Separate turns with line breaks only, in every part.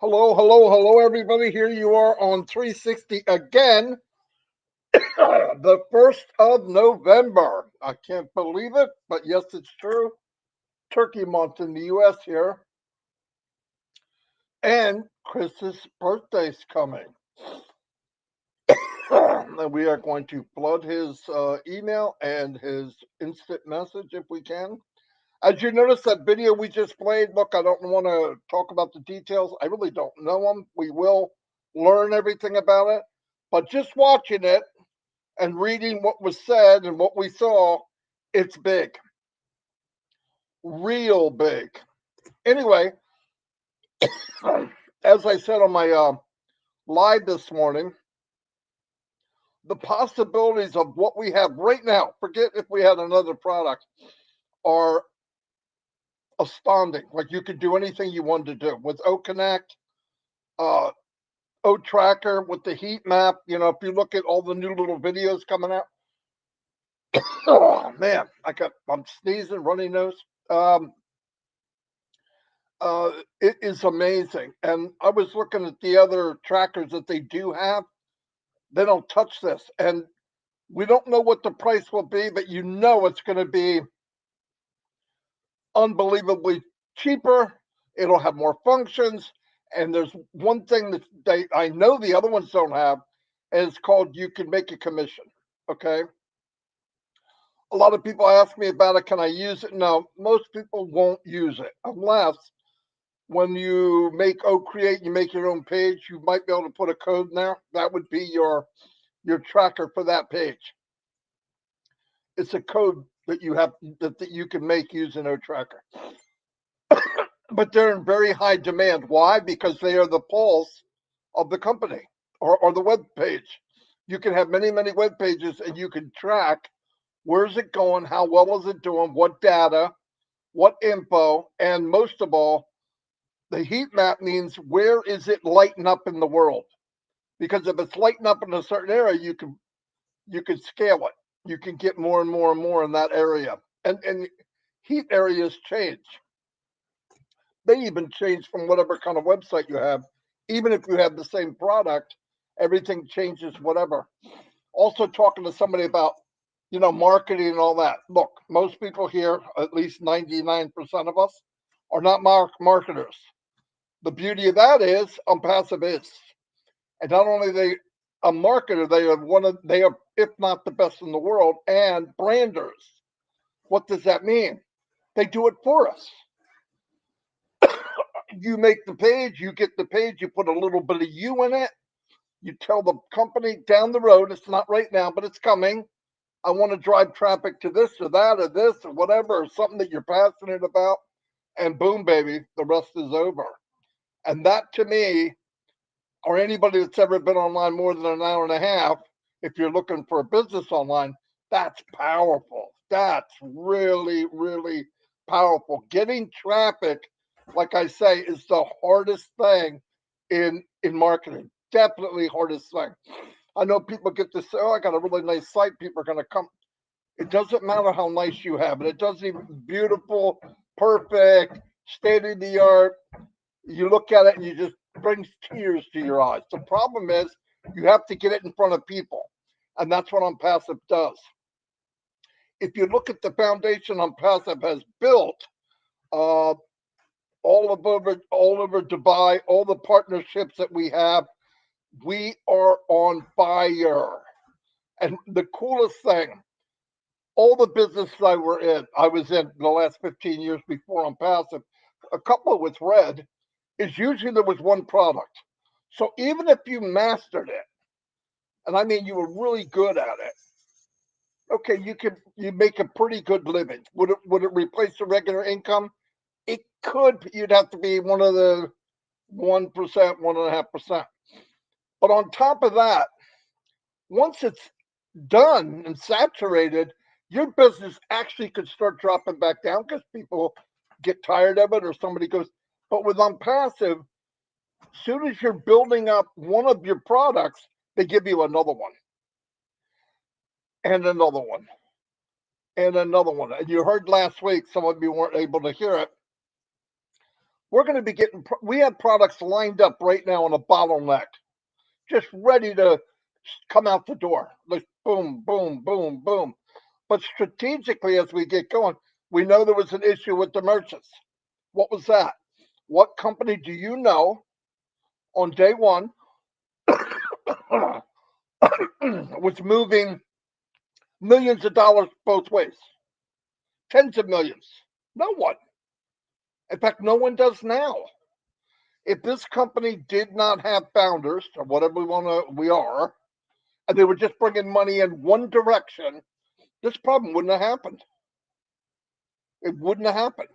Hello, hello, hello, everybody. Here you are on 360 again, the 1st of November. I can't believe it, but yes, it's true. Turkey month in the U.S. here, and Chris's birthday's coming. And we are going to flood his email and his instant message if we can. As you notice, that video we just played, look, I don't want to talk about the details. I really don't know them. We will learn everything about it. But just watching it and reading what was said and what we saw, it's big. Real big. Anyway, as I said on my live this morning, the possibilities of what we have right now, forget if we had another product, are astounding. Like you could do anything you wanted to do with OConnect, uh, O Tracker with the heat map. You know, if you look at all the new little videos coming out, oh man, I'm sneezing, runny nose. Um, it is amazing. And I was looking at the other trackers that they do have. They don't touch this, and we don't know what the price will be, but you know it's going to be unbelievably cheaper. It'll have more functions. And there's one thing that I know the other ones don't have, and it's called you can make a commission. Okay. A lot of people ask me about it. Can I use it? No, most people won't use it unless when you make Create, you make your own page. You might be able to put a code in there. That would be your tracker for that page. It's a code that you have that you can make using O Tracker. But they're in very high demand. Why? Because they are the pulse of the company or the web page. You can have many, many web pages and you can track where's it going, how well is it doing, what data, what info, and most of all, the heat map means where is it lighting up in the world? Because if it's lighting up in a certain area, you can scale it. You can get more and more and more in that area. And heat areas change. They even change from whatever kind of website you have. Even if you have the same product, everything changes, whatever. Also, talking to somebody about, marketing and all that. Look, most people here, at least 99% of us, are not marketers. The beauty of that is Onpassive is. And not only are they a marketer, they are, if not the best in the world, and branders. What does that mean? They do it for us. You make the page, you get the page, you put a little bit of you in it. You tell the company down the road, it's not right now, but it's coming. I want to drive traffic to this or that or this or whatever, or something that you're passionate about. And boom, baby, the rest is over. And that to me, or anybody that's ever been online more than an hour and a half, if you're looking for a business online, that's powerful. That's really, really powerful. Getting traffic, like I say, is the hardest thing in marketing. Definitely hardest thing. I know people get to say, "Oh, I got a really nice site. People are going to come." It doesn't matter how nice you have it. It doesn't even beautiful, perfect, state of the art. You look at it and you just brings tears to your eyes. The problem is you have to get it in front of people, and that's what Onpassive does. If you look at the foundation Onpassive has built, uh, all over Dubai, all the partnerships that we are on fire. And the coolest thing, all the businesses I was in the last 15 years before Onpassive, a couple with Red, is usually there was one product. So even if you mastered it, and I mean you were really good at it, okay, you make a pretty good living. Would it replace the regular income? It could. You'd have to be one of the 1%, 1.5%. But on top of that, once it's done and saturated, your business actually could start dropping back down because people get tired of it or somebody goes. But with Onpassive, as soon as you're building up one of your products, they give you another one and another one and another one. And you heard last week, some of you weren't able to hear it. We're going to be getting, we have products lined up right now on a bottleneck, just ready to come out the door. Like boom, boom, boom, boom. But strategically, as we get going, we know there was an issue with the merchants. What was that? What company do you know on day one was moving millions of dollars both ways? Tens of millions. No one. In fact, no one does now. If this company did not have founders, or whatever we are, and they were just bringing money in one direction, this problem wouldn't have happened. It wouldn't have happened.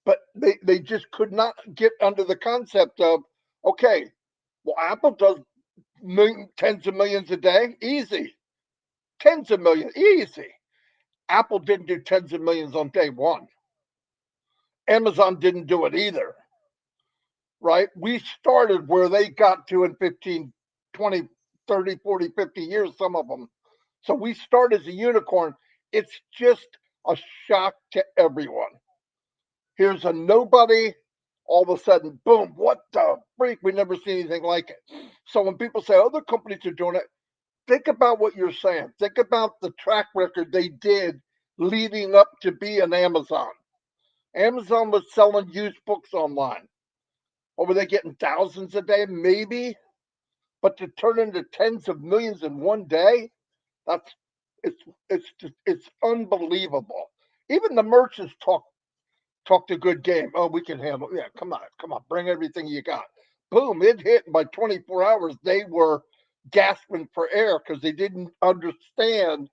But they just could not get under the concept of, okay, well, Apple does tens of millions a day, easy. Tens of millions, easy. Apple didn't do tens of millions on day one. Amazon didn't do it either, right? We started where they got to in 15, 20, 30, 40, 50 years, some of them. So we start as a unicorn. It's just a shock to everyone. Here's a nobody. All of a sudden, boom, what the freak? We never seen anything like it. So when people say other companies are doing it, think about what you're saying. Think about the track record they did leading up to be an Amazon. Amazon was selling used books online. Or were they getting thousands a day? Maybe. But to turn into tens of millions in one day, that's it's unbelievable. Even the merchants talked a good game. Oh, we can handle. Yeah, come on, bring everything you got. Boom! It hit. And by 24 hours, they were gasping for air because they didn't understand.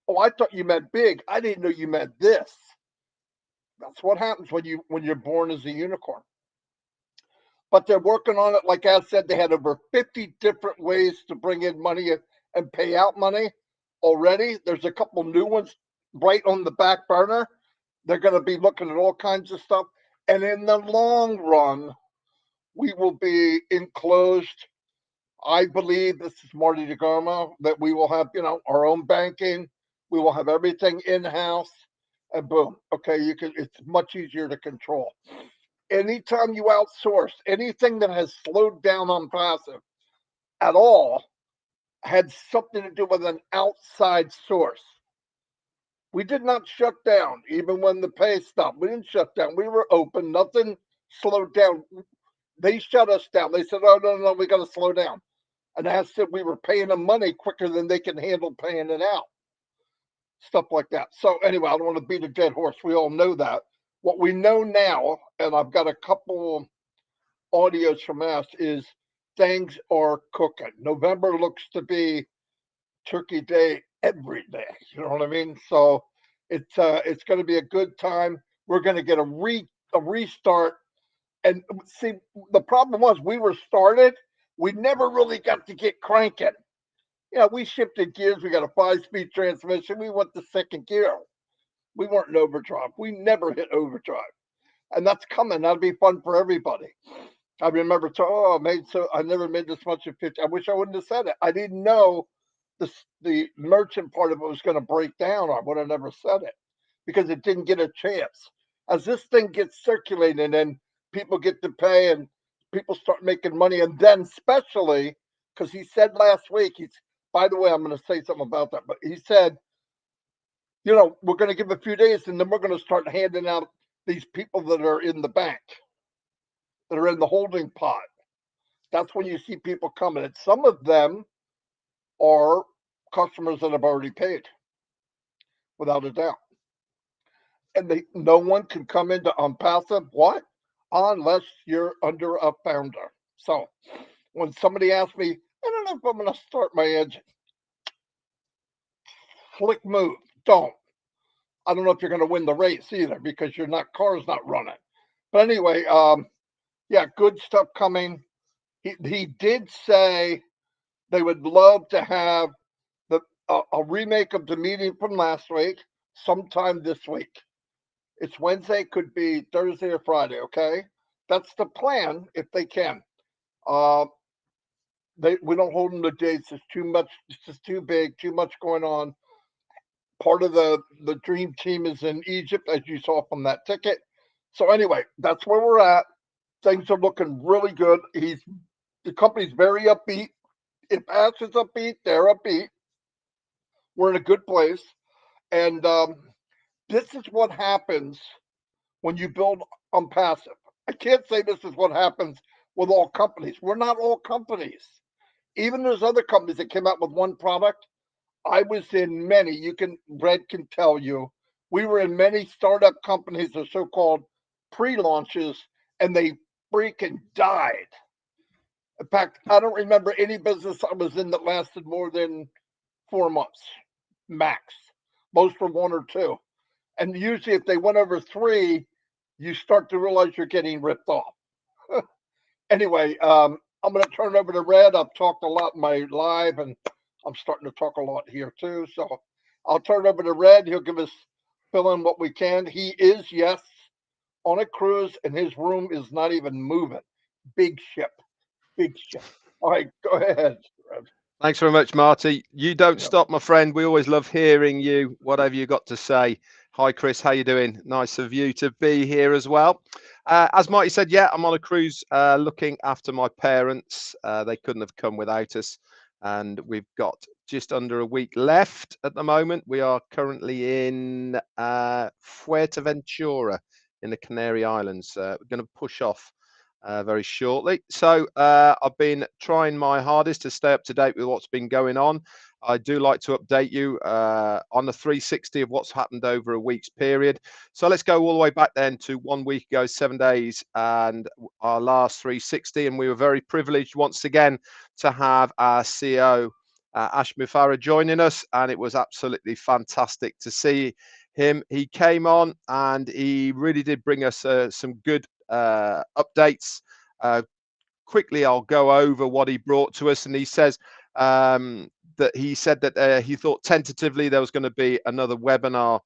Oh, I thought you meant big. I didn't know you meant this. That's what happens when you're born as a unicorn. But they're working on it. Like I said, they had over 50 different ways to bring in money and pay out money already. There's a couple new ones right on the back burner. They're going to be looking at all kinds of stuff. And in the long run, we will be enclosed. I believe, this is Marty DeGarmo, that we will have, our own banking. We will have everything in-house, and boom. Okay, it's much easier to control. Anytime you outsource, anything that has slowed down Onpassive at all had something to do with an outside source. We did not shut down, even when the pay stopped. We didn't shut down. We were open. Nothing slowed down. They shut us down. They said, oh, no, we got to slow down. And I said we were paying them money quicker than they can handle paying it out. Stuff like that. So anyway, I don't want to beat a dead horse. We all know that. What we know now, and I've got a couple audios from us, is things are cooking. November looks to be Turkey Day every day. You know what I mean? So it's going to be a good time. We're going to get a restart. And see, the problem was we were started. We never really got to get cranking. We shifted gears. We got a 5-speed transmission. We went to second gear. We weren't in overdrive. We never hit overdrive. And that's coming. That'll be fun for everybody. I remember, I never made this much in 50. I wish I wouldn't have said it. I didn't know the merchant part of it was going to break down. I would have never said it because it didn't get a chance. As this thing gets circulating and people get to pay and people start making money, and then especially because he said last week, by the way, I'm going to say something about that, but he said, we're going to give a few days and then we're going to start handing out these people that are in the bank, that are in the holding pot. That's when you see people coming. And some of them are customers that have already paid, without a doubt. And no one can come into Onpassive, what? Unless you're under a founder. So when somebody asks me, I don't know if I'm going to start my engine, flick move, don't. I don't know if you're going to win the race either because car's not running. But anyway, yeah, good stuff coming. He did say they would love to have a remake of the meeting from last week sometime this week. It's Wednesday, could be Thursday or Friday, okay? That's the plan if they can. We don't hold them to dates. It's too much. It's just too big, too much going on. Part of the dream team is in Egypt, as you saw from that ticket. So anyway, that's where we're at. Things are looking really good. The company's very upbeat. Impasse is upbeat. They're upbeat. We're in a good place, and this is what happens when you build Onpassive. I can't say this is what happens with all companies. We're not all companies. Even there's other companies that came out with one product. I was in many. Red can tell you. We were in many startup companies or so-called pre-launches, and they freaking died. In fact, I don't remember any business I was in that lasted more than 4 months max. Most were 1 or 2. And usually, if they went over 3, you start to realize you're getting ripped off. Anyway, I'm going to turn it over to Red. I've talked a lot in my live, and I'm starting to talk a lot here too. So I'll turn it over to Red. He'll give us fill in what we can. He is, yes, on a cruise, and his room is not even moving. Big ship, big ship. All right, go ahead, Red.
Thanks very much, Marty. You don't
Yep.
stop, my friend. We always love hearing you, whatever you got to say. Hi, Chris. How you doing? Nice of you to be here as well. As Marty said, yeah, I'm on a cruise looking after my parents. They couldn't have come without us. And we've got just under a week left at the moment. We are currently in Fuerteventura in the Canary Islands. We're going to push off very shortly. So I've been trying my hardest to stay up to date with what's been going on. I do like to update you on the 360 of what's happened over a week's period. So let's go all the way back then to 1 week ago, 7 days, and our last 360. And we were very privileged once again to have our CEO, Ash Mufara, joining us. And it was absolutely fantastic to see him. He came on and he really did bring us some good updates. Quickly, I'll go over what he brought to us, and he says that he said that he thought tentatively there was going to be another webinar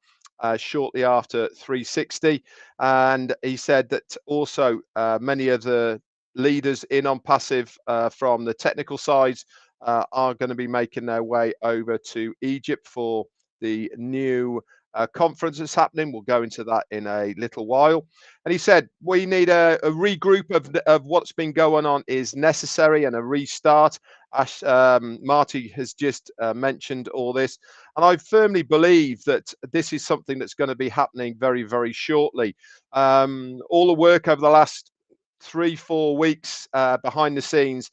shortly after 360, and he said that also many of the leaders in Onpassive from the technical sides are going to be making their way over to Egypt for the new conference that's happening. We'll go into that in a little while. And he said, we need a regroup of what's been going on is necessary, and a restart. Ash, Marty has just mentioned all this. And I firmly believe that this is something that's going to be happening very, very shortly. All the work over the last 3-4 weeks behind the scenes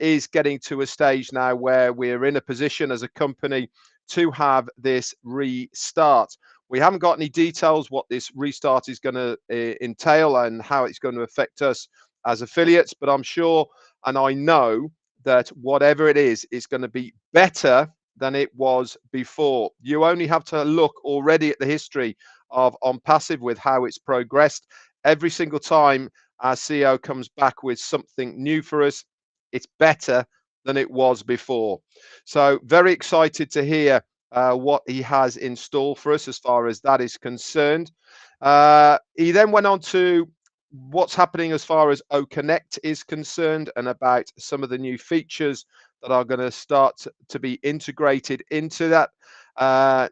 is getting to a stage now where we're in a position as a company to have this restart. We haven't got any details what this restart is going to entail and how it's going to affect us as affiliates, but I'm sure and I know that whatever it is going to be better than it was before. You only have to look already at the history of Onpassive with how it's progressed. Every single time our CEO comes back with something new for us, it's better than it was before. So very excited to hear what he has in store for us as far as that is concerned. He then went on to what's happening as far as OConnect is concerned and about some of the new features that are going to start to be integrated into that,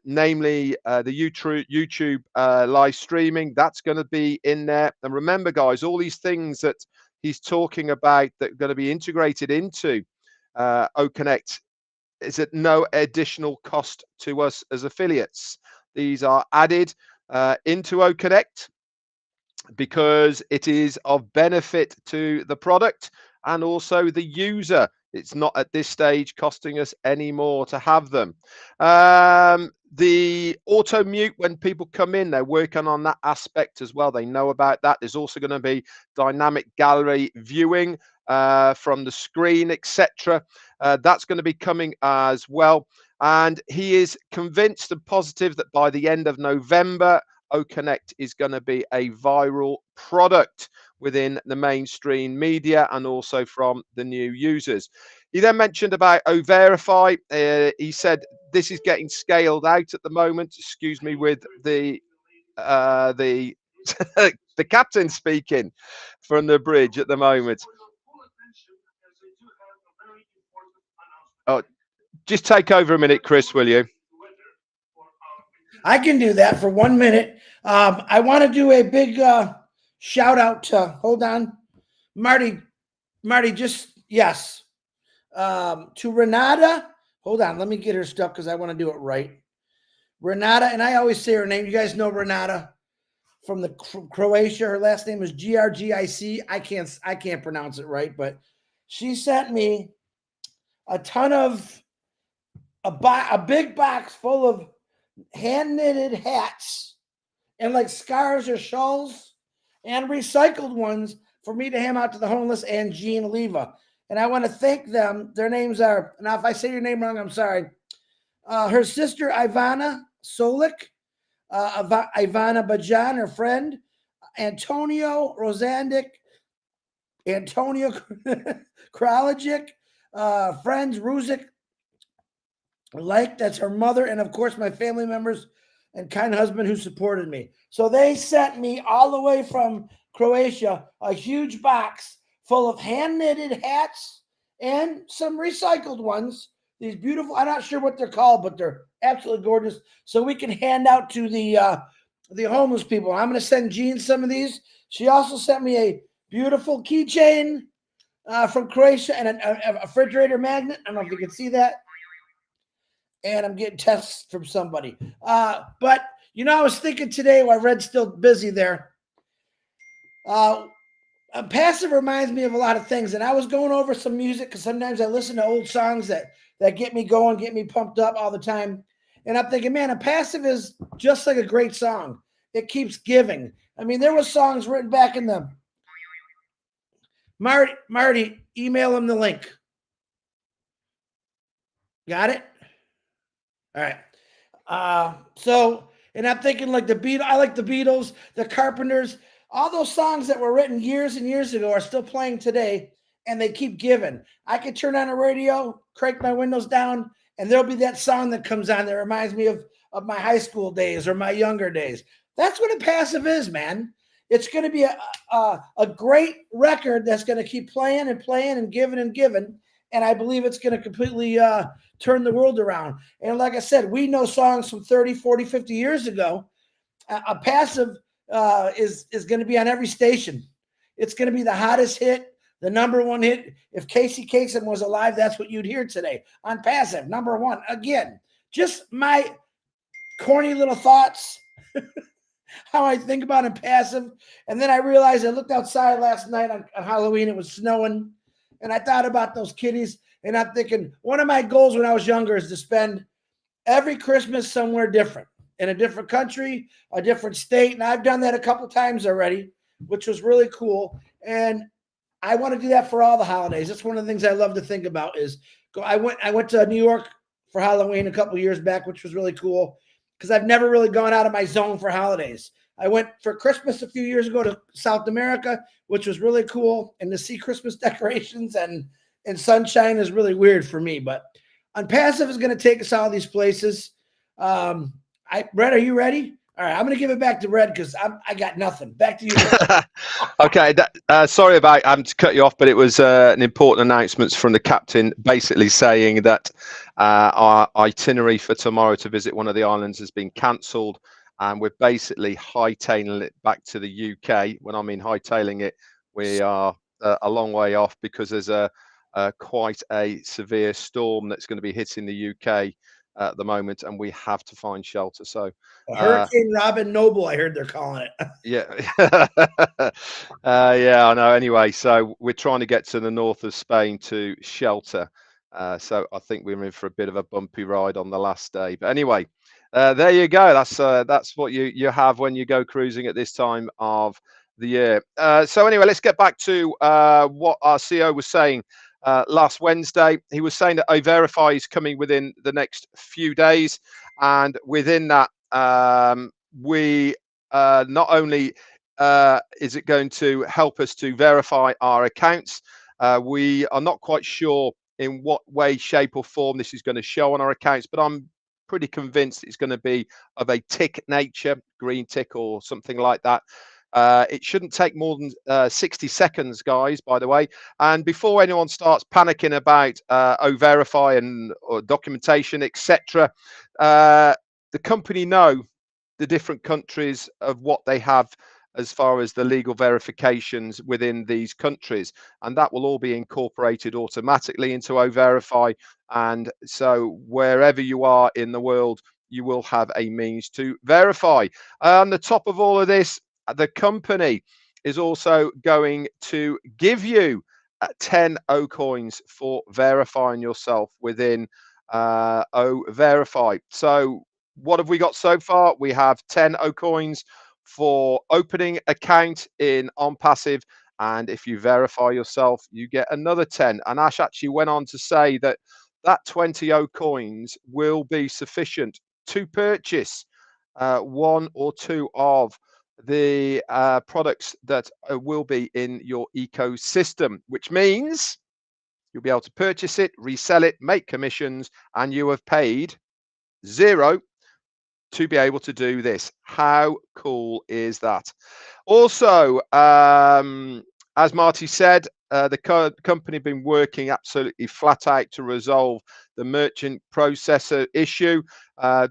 namely the YouTube live streaming. That's going to be in there. And remember, guys, all these things that he's talking about that are going to be integrated into OConnect is at no additional cost to us as affiliates. These are added into OConnect because it is of benefit to the product and also the user. It's not at this stage costing us any more to have them. The auto mute when people come in, they're working on that aspect as well. They know about that. There's also going to be dynamic gallery viewing from the screen, etc. That's going to be coming as well. And he is convinced and positive that by the end of November, OConnect is going to be a viral product within the mainstream media and also from the new users. He then mentioned about Overify. He said this is getting scaled out at the moment. Excuse me, with the the captain speaking from the bridge at the moment. Oh, just take over a minute, Chris, will you?
I can do that for 1 minute. I want to do a big shout out to, hold on, Marty, just, yes. To Renata, hold on, let me get her stuff because I want to do it right. Renata, and I always say her name. You guys know Renata from Croatia. Her last name is Grgic. I can't pronounce it right, but she sent me a ton of a big box full of hand knitted hats and like scarves or shawls and recycled ones for me to hand out to the homeless and Jean Leva. And I want to thank them. Their names are, now if I say your name wrong, I'm sorry. Her sister Ivana Solik, Ivana Bajan, her friend, Antonio Rosandic, Antonio Kralajic, friends Ruzik, like that's her mother, and of course my family members and kind husband who supported me. So they sent me all the way from Croatia a huge box full of hand knitted hats and some recycled ones. These beautiful, I'm not sure what they're called, but they're absolutely gorgeous. So we can hand out to the homeless people. I'm going to send Jean some of these. She also sent me a beautiful keychain from Croatia and a refrigerator magnet. I don't know if you can see that. And I'm getting texts from somebody. But, I was thinking today while Red's still busy there, Passive reminds me of a lot of things. And I was going over some music because sometimes I listen to old songs that get me going, get me pumped up all the time. And I'm thinking, man, a Passive is just like a great song. It keeps giving. I mean, there were songs written back in the Marty, email him the link. Got it? All right. So, and I'm thinking like the Beatles. I like the Beatles, the Carpenters. All those songs that were written years and years ago are still playing today, and they keep giving. I could turn on a radio, crank my windows down, and there'll be that song that comes on that reminds me of my high school days or my younger days. That's what a Passive is, man. It's going to be a great record that's going to keep playing and playing and giving and giving. And I believe it's going to completely turn the world around. And like I said, we know songs from 30, 40, 50 years ago. A Passive is going to be on every station. It's going to be the hottest hit, the number one hit. If Casey Kasem was alive, that's what you'd hear today on Passive, number one. Again, just my corny little thoughts, how I think about a Passive. And then I realized I looked outside last night on Halloween. It was snowing. And I thought about those kitties. And I'm thinking, one of my goals when I was younger is to spend every Christmas somewhere different, in a different country, a different state. And I've done that a couple times already, which was really cool. And I want to do that for all the holidays. That's one of the things I love to think about is I went to New York for Halloween a couple years back, which was really cool because I've never really gone out of my zone for holidays. I went for Christmas a few years ago to South America, which was really cool. And to see Christmas decorations and sunshine is really weird for me. But Onpassive is going to take us all these places. Red, are you ready? All right, I'm going to give it back to Red because I got nothing. Back to you.
Okay, sorry about having to cut you off, but it was an important announcement from the captain, basically saying that our itinerary for tomorrow to visit one of the islands has been cancelled, and we're basically hightailing it back to the UK. When I mean hightailing it, we are a long way off because there's quite a severe storm that's going to be hitting the UK at the moment, and we have to find shelter. So
Hurricane Robin Noble, I heard they're calling it.
Yeah. Yeah, I know. Anyway, so we're trying to get to the north of Spain to shelter. So I think we're in for a bit of a bumpy ride on the last day. But anyway, there you go. That's what you have when you go cruising at this time of the year. So anyway, let's get back to what our CEO was saying last Wednesday. He was saying that Verify is coming within the next few days, and within that, we not only is it going to help us to verify our accounts, we are not quite sure in what way, shape, or form this is going to show on our accounts, but I'm pretty convinced it's going to be of a tick nature, green tick or something like that. It shouldn't take more than 60 seconds, guys, by the way. And before anyone starts panicking about Verify and or documentation, etc., the company know the different countries of what they have as far as the legal verifications within these countries, and that will all be incorporated automatically into O-Verify. And so wherever you are in the world, you will have a means to verify. On the top of all of this, the company is also going to give you 10 O coins for verifying yourself within O Verify. So what have we got so far? We have 10 O coins for opening account in Onpassive, and if you verify yourself, you get another 10. And Ash actually went on to say that that 20 O coins will be sufficient to purchase one or two of the products that will be in your ecosystem, which means you'll be able to purchase it, resell it, make commissions, and you have paid zero to be able to do this. How cool is that? Also, as Marty said, the company have been working absolutely flat out to resolve the merchant processor issue.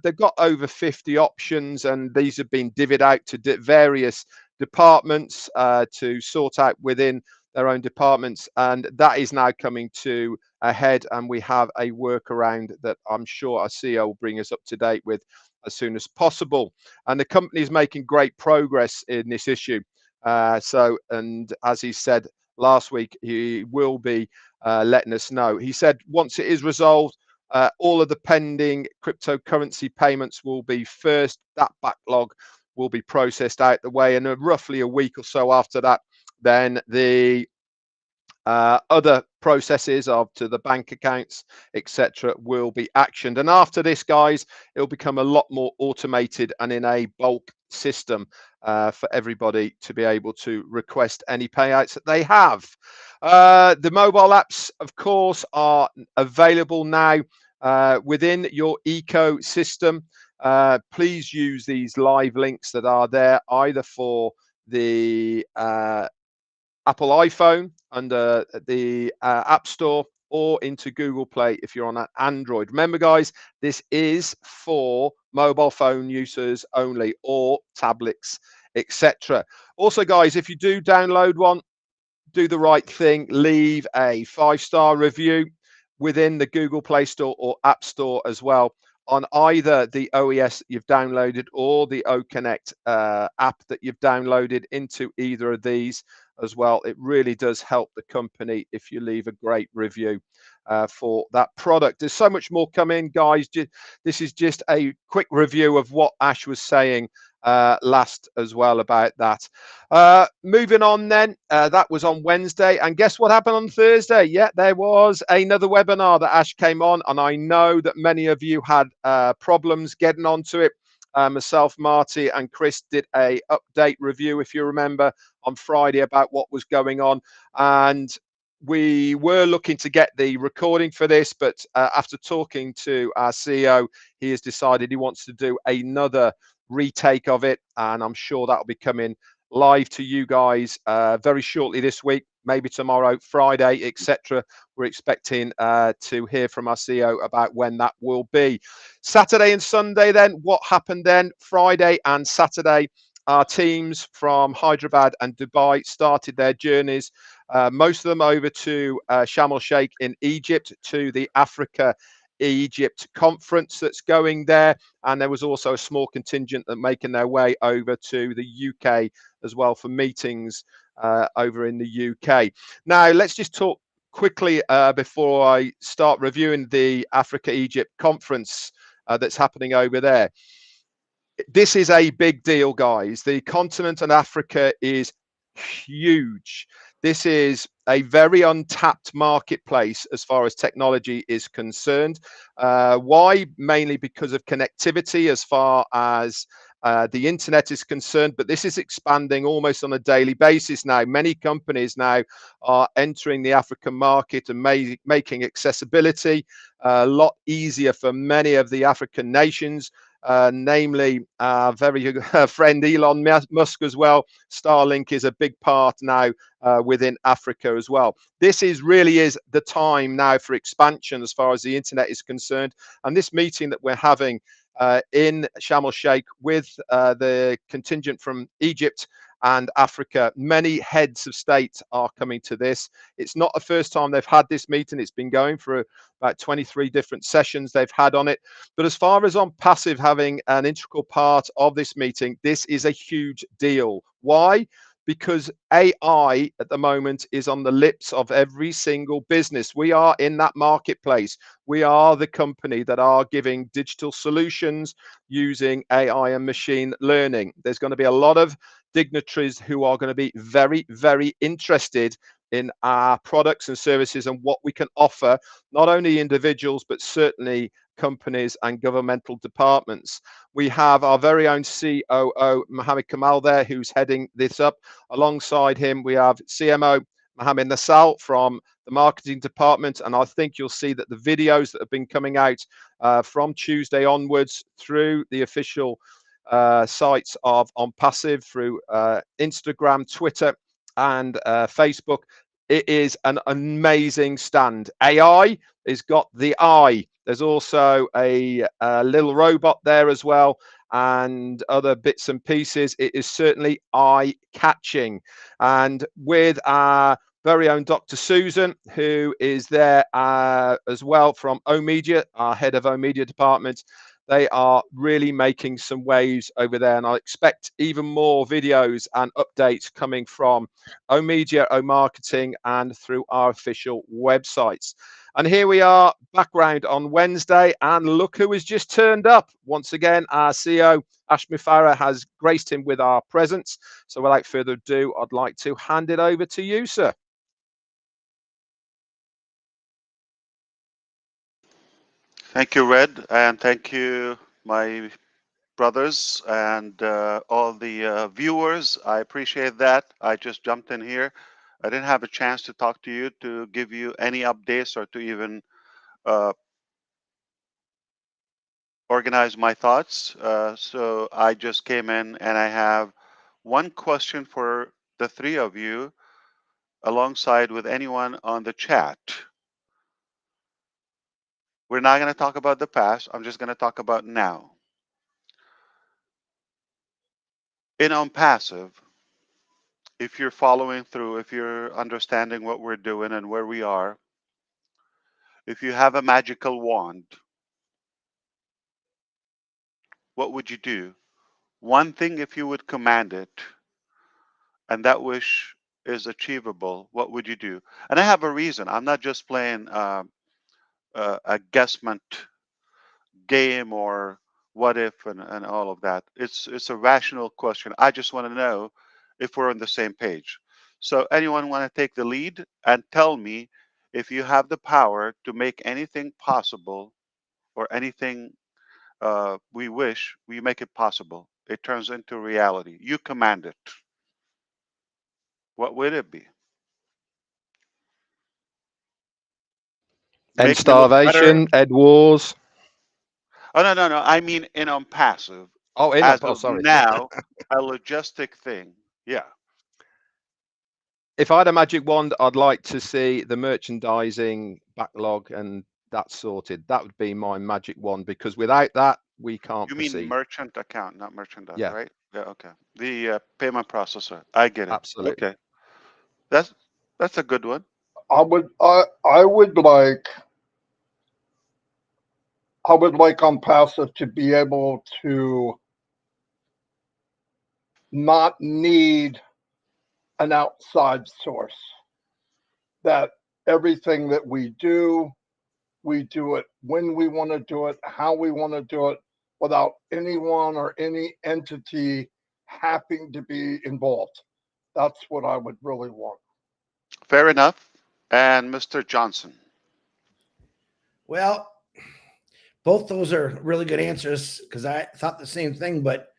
They've got over 50 options, and these have been divvied out to various departments to sort out within their own departments, and that is now coming to a head, and we have a workaround that I'm sure our CEO will bring us up to date with as soon as possible. And the company is making great progress in this issue. And as he said last week, he will be letting us know. He said once it is resolved, all of the pending cryptocurrency payments will be first. That backlog will be processed out the way, and roughly a week or so after that, then the other processes of to the bank accounts, etc., will be actioned. And after this, guys, it'll become a lot more automated and in a bulk system for everybody to be able to request any payouts that they have. The mobile apps, of course, are available now within your ecosystem. Please use these live links that are there, either for the Apple iPhone under the App Store, or into Google Play if you're on an Android. Remember, guys, this is for mobile phone users only, or tablets, etc. Also, guys, if you do download one, do the right thing. Leave a 5-star review within the Google Play Store or App Store as well, on either the OES you've downloaded or the OConnect app that you've downloaded into either of these as well. It really does help the company if you leave a great review for that product. There's so much more coming, guys. This is just a quick review of what Ash was saying last as well about that. Moving on then, that was on Wednesday, and guess what happened on Thursday? Yeah, there was another webinar that Ash came on, and I know that many of you had problems getting onto it. Myself, Marty, and Chris did a update review, if you remember, on Friday about what was going on, and we were looking to get the recording for this, but after talking to our CEO, he has decided he wants to do another retake of it, and I'm sure that'll be coming live to you guys very shortly this week, maybe tomorrow, Friday, etc. We're expecting to hear from our CEO about when that will be. Saturday and Sunday then, what happened then? Friday and Saturday, our teams from Hyderabad and Dubai started their journeys, most of them over to Sharm el-Sheikh in Egypt, to the Africa Egypt conference that's going there, and there was also a small contingent that making their way over to the UK as well for meetings over in the UK. Now let's just talk quickly before I start reviewing the Africa Egypt conference that's happening over there. This is a big deal, guys. The continent of Africa is huge. This is a very untapped marketplace as far as technology is concerned. Why? Mainly because of connectivity as far as the internet is concerned, but this is expanding almost on a daily basis now. Many companies now are entering the African market and making accessibility a lot easier for many of the African nations. Namely our very good friend Elon Musk as well. Starlink is a big part now within Africa as well. This really is the time now for expansion as far as the internet is concerned. And this meeting that we're having in Sharm el-Sheikh with the contingent from Egypt and Africa. Many heads of state are coming to this. It's not the first time they've had this meeting. It's been going for about 23 different sessions they've had on it. But as far as Onpassive having an integral part of this meeting, this is a huge deal. Why? Because AI at the moment is on the lips of every single business. We are in that marketplace. We are the company that are giving digital solutions using AI and machine learning. There's going to be a lot of dignitaries who are going to be very, very interested in our products and services and what we can offer, not only individuals, but certainly companies and governmental departments. We have our very own COO, Mohammed Kamal, there, who's heading this up. Alongside him, we have CMO, Mohammed Nassal, from the marketing department. And I think you'll see that the videos that have been coming out from Tuesday onwards through the official sites of Onpassive, through Instagram, Twitter, and Facebook. It is an amazing stand. AI has got the eye. There's also a little robot there as well, and other bits and pieces. It is certainly eye-catching. And with our very own Dr. Susan, who is there as well from oMedia, our head of oMedia department, they are really making some waves over there, and I expect even more videos and updates coming from oMedia, oMarketing, and through our official websites. And here we are, background on Wednesday, and look who has just turned up. Once again, our CEO, Ashmi Farah, has graced him with our presence. So without further ado, I'd like to hand it over to you, sir.
Thank you, Red, and thank you, my brothers and all the viewers. I appreciate that. I just jumped in here. I didn't have a chance to talk to you, to give you any updates, or to even organize my thoughts. So I just came in, and I have one question for the three of you, alongside with anyone on the chat. We're not going to talk about the past. I'm just going to talk about now. In Onpassive, if you're following through, if you're understanding what we're doing and where we are, if you have a magical wand, what would you do? One thing, if you would command it, and that wish is achievable, what would you do? And I have a reason. I'm not just playing a guessment game or what if and all of that. It's a rational question. I just want to know if we're on the same page. So anyone want to take the lead and tell me, if you have the power to make anything possible, or anything we wish, we make it possible, it turns into reality, you command it, what would it be?
End
Make me look better?
starvation, Ed Wars.
Oh, no. I mean, in Onpassive,
Oh, in
as
oh,
of
sorry.
now, a logistic thing. Yeah.
If I had a magic wand, I'd like to see the merchandising backlog and that sorted. That would be my magic wand, because without that, we can't
You
proceed.
mean merchant account, not merchandise,
Yeah.
right? Yeah, okay. The payment processor. I get it.
Absolutely.
Okay. That's a good one.
I would like Onpassive to be able to not need an outside source. That everything that we do it when we want to do it, how we want to do it, without anyone or any entity having to be involved. That's what I would really want.
Fair enough. And Mr. Johnson.
Well, both those are really good answers, because I thought the same thing, but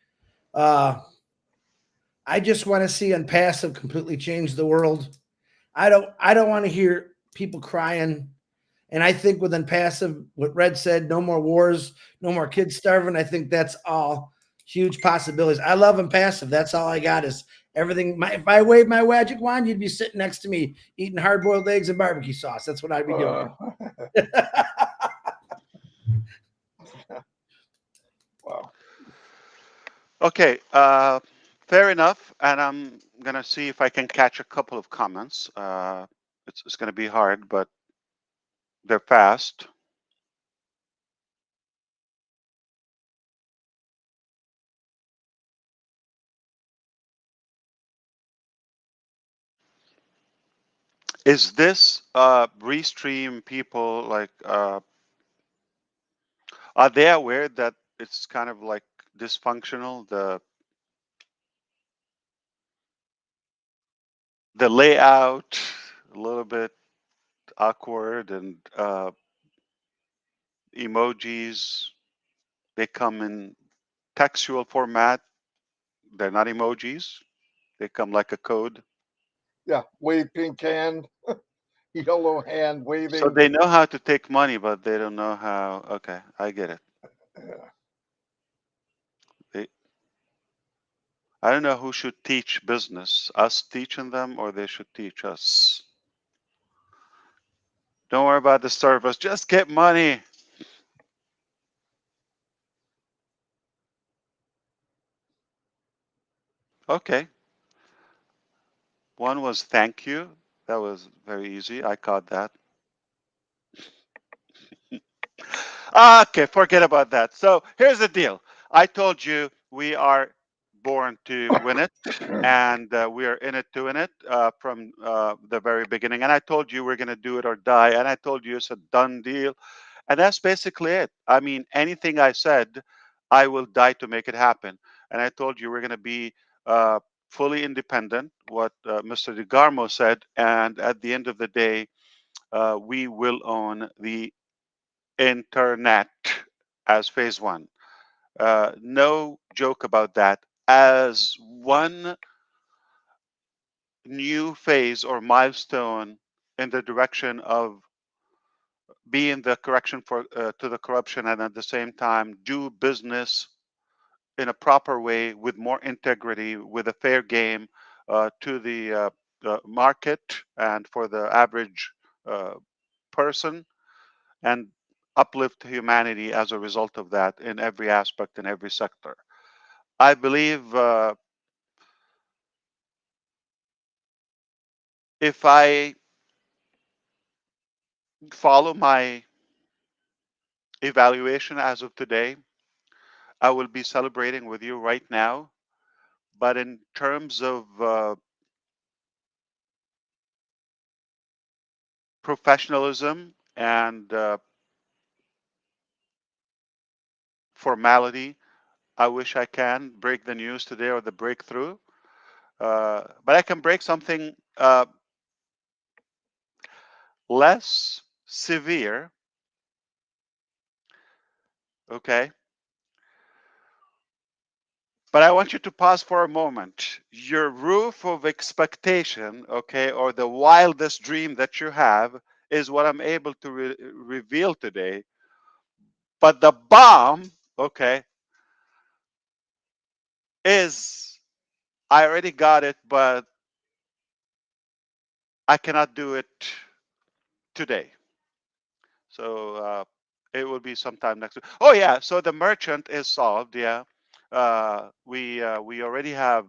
I just want to see Onpassive completely change the world. I don't want to hear people crying. And I think with Onpassive, what Red said, no more wars, no more kids starving, I think that's all huge possibilities. I love Onpassive. That's all I got is everything. If I waved my magic wand, you'd be sitting next to me eating hard-boiled eggs and barbecue sauce. That's what I'd be doing.
Wow.
Okay. Fair enough. And I'm gonna see if I can catch a couple of comments. It's gonna be hard, but they're fast. Is this restream people like are they aware that it's kind of like dysfunctional? The layout a little bit awkward, and emojis, they come in textual format. They're not emojis. They come like a code.
Yeah, wave pink hand, yellow hand
So
waving.
they know how to take money, but they don't know how. Okay, I get it.
Yeah.
They, I don't know who should teach business, us teaching them, or they should teach us. Don't worry about the service, just get money. Okay. One was thank you. That was very easy. I caught that. Okay, forget about that. So here's the deal. I told you we are born to win it, and we are in it to win it from the very beginning. And I told you we're going to do it or die. And I told you it's a done deal. And that's basically it. I mean, anything I said, I will die to make it happen. And I told you we're going to be uh, fully independent, what Mr. DeGarmo said. And at the end of the day, we will own the internet as phase one. No joke about that. As one new phase or milestone in the direction of being the correction for to the corruption, and at the same time do business in a proper way with more integrity, with a fair game to the market and for the average uh, person, and uplift humanity as a result of that in every aspect, in every sector. I believe if I follow my evaluation as of today, I will be celebrating with you right now. But in terms of professionalism and formality, I wish I can break the news today or the breakthrough. But I can break something less severe. Okay. But I want you to pause for a moment. Your roof of expectation, okay, or the wildest dream that you have is what I'm able to reveal today. But the bomb, okay, is I already got it, but I cannot do it today. So it will be sometime next week. Oh yeah, so the merchant is solved. Yeah, we already have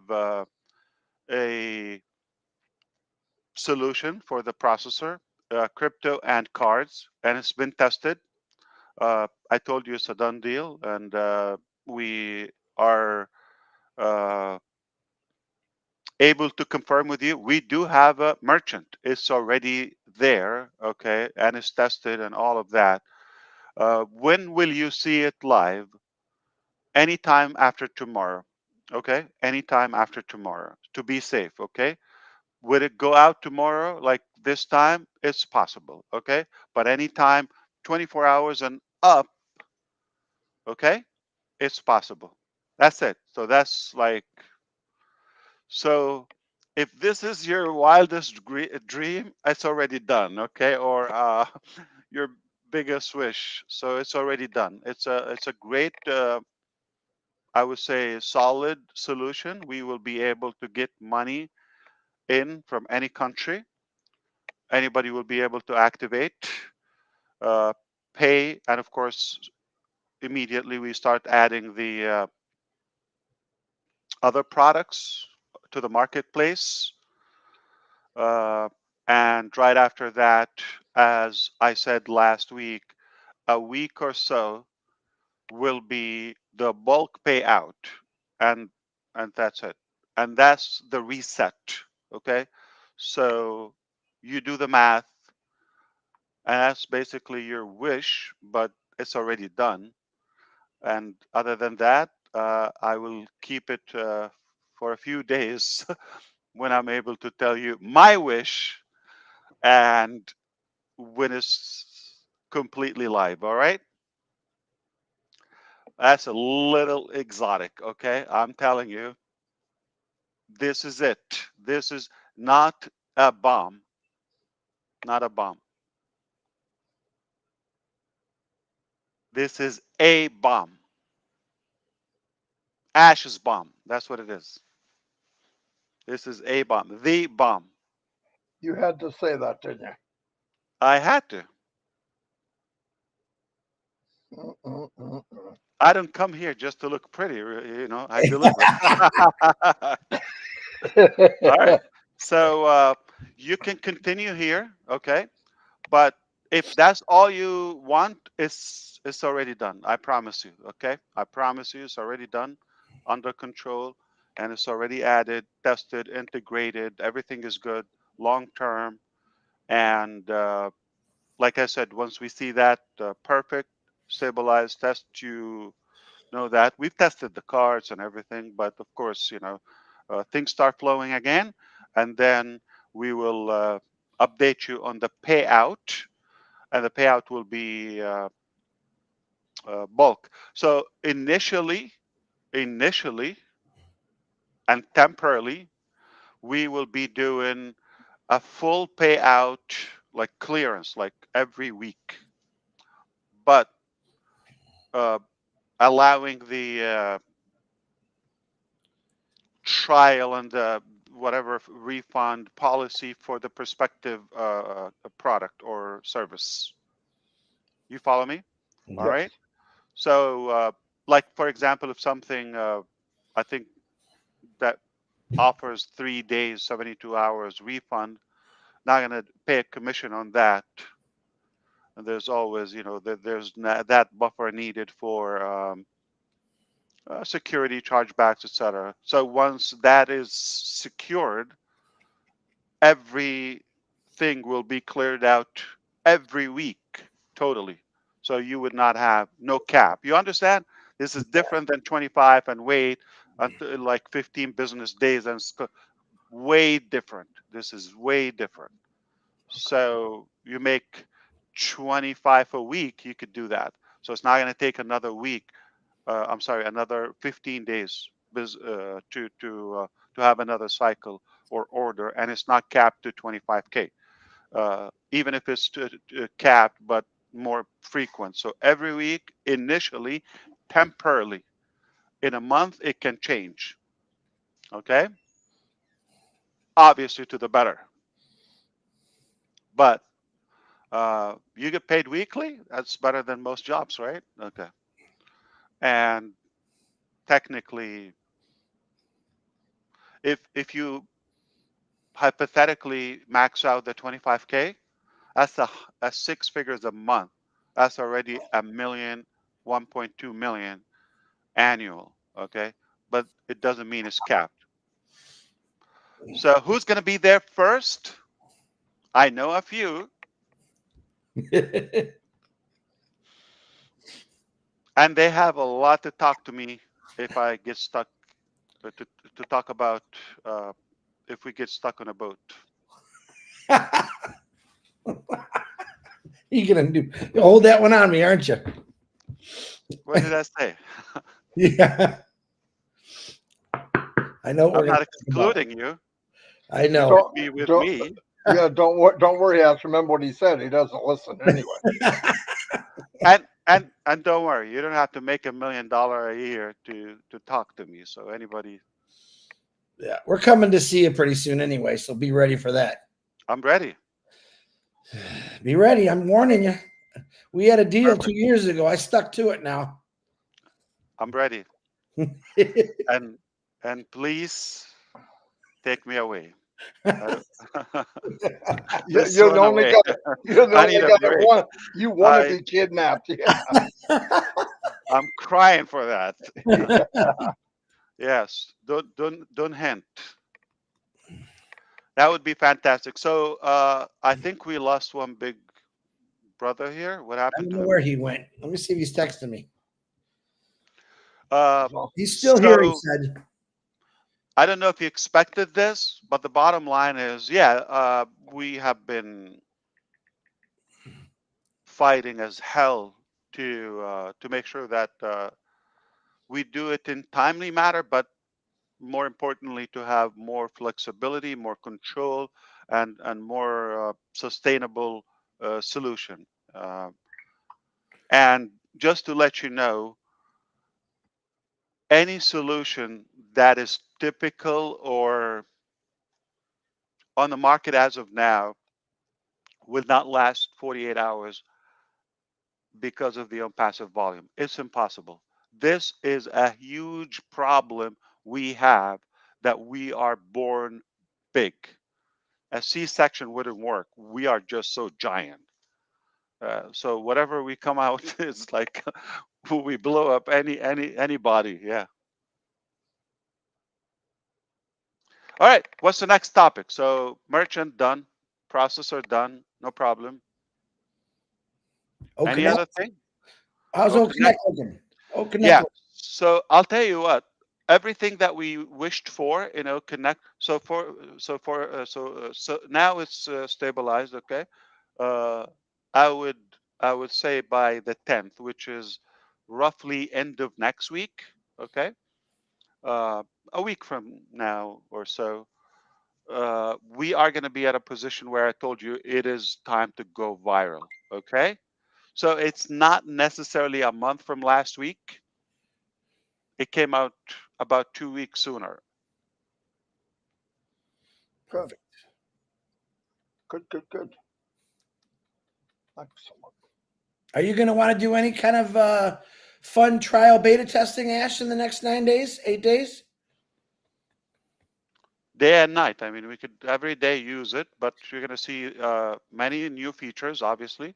a solution for the processor, crypto and cards, and it's been tested. I told you it's a done deal, and we are uh, able to confirm with you. We do have a merchant. It's already there, okay, and it's tested and all of that. When will you see it live? Anytime after tomorrow, okay? Anytime after tomorrow to be safe, okay? Would it go out tomorrow like this time? It's possible, okay? But anytime 24 hours and up, okay? It's possible. That's it. So that's like, so if this is your wildest dream, it's already done, okay? Or your biggest wish, so it's already done. It's a great, I would say, solid solution. We will be able to get money in from any country. Anybody will be able to activate, uh, pay, and of course, immediately we start adding the other products to the marketplace. And right after that, as I said last week, a week or so will be the bulk payout, and that's it. And that's the reset. Okay, so you do the math, and that's basically your wish, but it's already done. And other than that, I will keep it for a few days when I'm able to tell you my wish and when it's completely live. All right. That's a little exotic. Okay. I'm telling you, this is it. This is not a bomb. Not a bomb. This is a bomb. Ash's bomb. That's what it is. This is a bomb. The bomb.
You had to say that, didn't you?
I had to.
Mm-mm-mm-mm.
I don't come here just to look pretty, you know, I deliver. All right. So you can continue here, okay? But if that's all you want, it's already done. I promise you, okay? I promise you it's already done, under control, and it's already added, tested, integrated. Everything is good, long term. And like I said, once we see that perfect, stabilized test, you know that we've tested the cards and everything, but of course, you know, things start flowing again, and then we will update you on the payout, and the payout will be bulk. So initially, and temporarily, we will be doing a full payout, like clearance, like every week, but uh, allowing the trial and the whatever refund policy for the prospective product or service. You follow me? All
Yes.
right. So, like for example, if something I think that offers 3 days, 72 hours refund, not going to pay a commission on that. And there's always, you know, there's that buffer needed for security chargebacks, etc. So once that is secured, everything will be cleared out every week totally. So you would not have no cap. You understand? This is different than 25 and wait until like 15 business days, and way different. This is way different. So you make 25 a week, you could do that. So it's not going to take another week. I'm sorry, another 15 days to have another cycle or order, and it's not capped to 25K. Even if it's capped, but more frequent. So every week, initially, temporarily. In a month, it can change. Okay? Obviously, to the better. But you get paid weekly. That's better than most jobs, right? Okay. And technically, if you hypothetically max out the 25K, that's a 6 figures a month. That's already a million, 1.2 million annual. Okay, but it doesn't mean it's capped. So who's going to be there first? I know a few, and they have a lot to talk to me if I get stuck to talk about if we get stuck on a boat.
You gonna hold that one on me, aren't you?
What did I say?
Yeah, I know what
I'm
we're gonna
not
talk about.
excluding you.
I know.
Don't,
Be with
don't,
me.
yeah, don't worry, Ash. Remember what he said. He doesn't listen anyway.
And don't worry, you don't have to make $1 million a year to talk to me. So anybody,
Yeah, we're coming to see you pretty soon anyway, so be ready for that.
I'm ready.
Be ready. I'm warning you. We had a deal
Perfect.
2 years ago. I stuck to it now.
I'm ready. And and please take me away. I don't- Just
You
one
only
away.
got you
I
only
need a
got
break.
one. You want to
I
be kidnapped? Yeah.
I'm crying for that.
Yeah.
Yes, don't hint. That would be fantastic. So I think we lost one big brother here. What
I
happened
don't
to
know
him?
where he went. Let me see if he's texting me.
Uh,
He's still here, he
so
said.
I don't know if you expected this, but the bottom line is, yeah, we have been fighting as hell to make sure that we do it in timely manner, but more importantly, to have more flexibility, more control, and more sustainable solution. Uh, and just to let you know, any solution that is typical or on the market as of now will not last 48 hours because of the unpassive volume. It's impossible. This is a huge problem we have, that we are born big. A C-section wouldn't work. We are just so giant. So whatever we come out is like we blow up anybody. Yeah. All right. What's the next topic? So merchant done, processor done, no problem.
Oh,
Any
Connect.
other thing?
How's
Oh,
Oh
Connect.
Connect looking? Oh Connect.
Yeah. So I'll tell you what. Everything that we wished for, Connect. So now it's stabilized. Okay. Uh, I would I would say by the 10th, which is roughly end of next week. Okay. Uh, a week from now or so, we are going to be at a position where I told you it is time to go viral. Okay. So it's not necessarily a month from last week. It came out about 2 weeks sooner.
Good. Good. Excellent.
Are you going to want to do any kind of fun trial beta testing, Ash, in the next 9 days, 8 days?
Day and night. I mean, we could every day use it, but you're going to see many new features, obviously.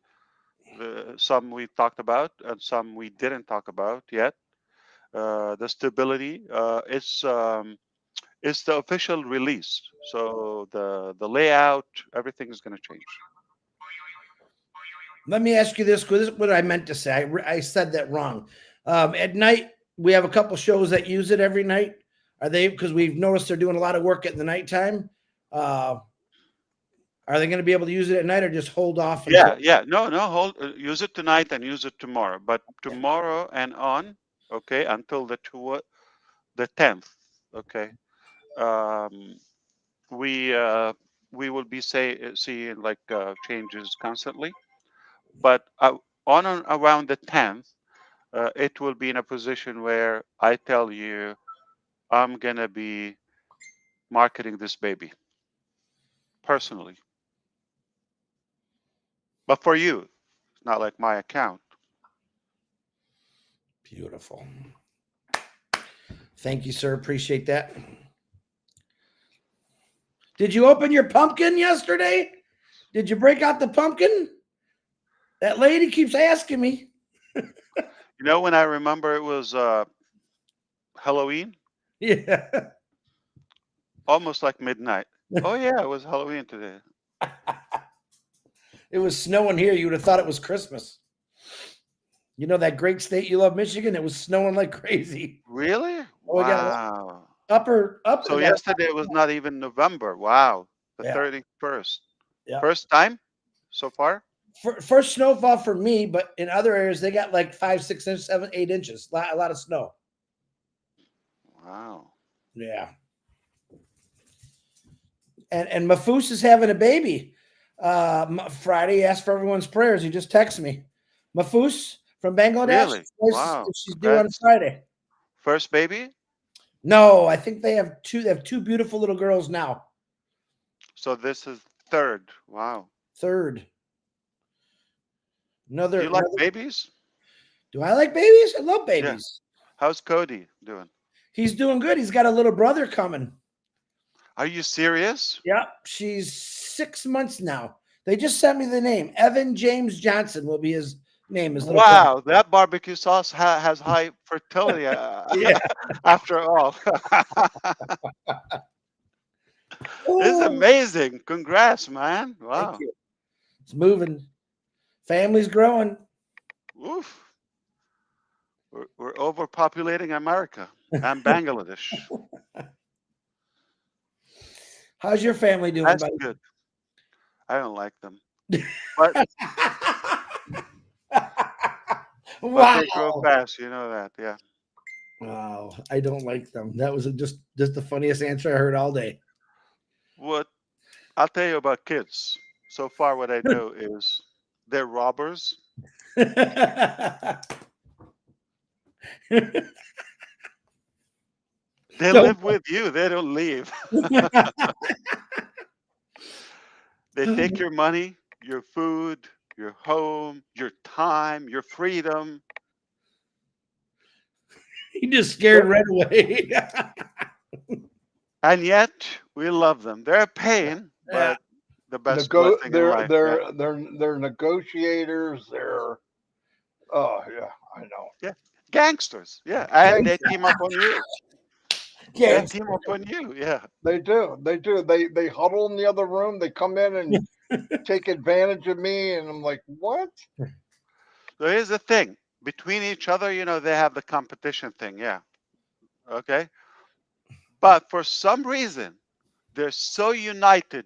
Some we talked about and some we didn't talk about yet. The stability is the official release. So the layout, everything is going to change.
Let me ask you this, because this is what I meant to say. I said that wrong. At night, we have a couple shows that use it every night. Are they, because we've noticed they're doing a lot of work at the nighttime. Are they going to be able to use it at night, or just hold off?
Yeah. No. Hold. Use it tonight and use it tomorrow. But tomorrow and on, okay, until the 10th, okay. Um, we will be seeing like changes constantly, but on and around the 10th, it will be in a position where I tell you I'm gonna be marketing this baby personally, but for you, it's not like my account.
Beautiful. Thank you, sir. Appreciate that. Did you open your pumpkin yesterday? Did you break out the pumpkin? That lady keeps asking me.
You know, when I remember it was Halloween,
Yeah.
almost like midnight. Oh yeah, it was Halloween today.
It was snowing here. You would have thought it was Christmas. You know that great state you love, Michigan? It was snowing like crazy.
Really?
Oh, we got
Wow.
upper.
So
We got
yesterday was not even November. Wow. The
yeah.
31st.
Yeah.
First time so far?
First snowfall for me, but in other areas they got like 5, 6 inches, 7, 8 inches. A lot of snow.
Wow.
Yeah. And Mafus is having a baby. Friday, he asked for everyone's prayers. He just texted me. Mafus from Bangladesh.
Really? Wow.
She's due on
Congrats.
Friday.
First baby?
No, I think they have two. They have two beautiful little girls now.
So this is third. Wow.
Third.
Do you like babies?
Do I like babies? I love
Yeah.
babies.
How's Cody doing?
He's doing good. He's got a little brother coming.
Are you serious?
Yep, she's 6 months now. They just sent me the name. Evan James Johnson will be his name. His little brother.
Wow, that barbecue sauce has high fertility
Yeah.
after all. It's
Ooh,
amazing. Congrats, man.
thank
Wow.
you. It's moving. Family's growing.
Oof. We're overpopulating America and Bangladesh.
How's your family doing,
That's
buddy?
good. I don't like them. But
Wow.
they grow fast, you know that. Yeah.
Wow, I don't like them. That was just the funniest answer I heard all day.
What I'll tell you about kids. So far, what I know is they're robbers. They
Don't-
live with you. They don't leave. They take your money, your food, your home, your time, your freedom.
He just scared right away.
And yet we love them. They're a pain,
Yeah.
but the best blessing in life. Yeah.
They're negotiators. They're oh yeah, I know.
Gangsters. Yeah. And they team up on you. They
Yes.
team up on you. Yeah.
They do. They do. They huddle in the other room. They come in and take advantage of me, and I'm like, what?
So here's the thing. Between each other, they have the competition thing. Yeah. Okay. But for some reason, they're so united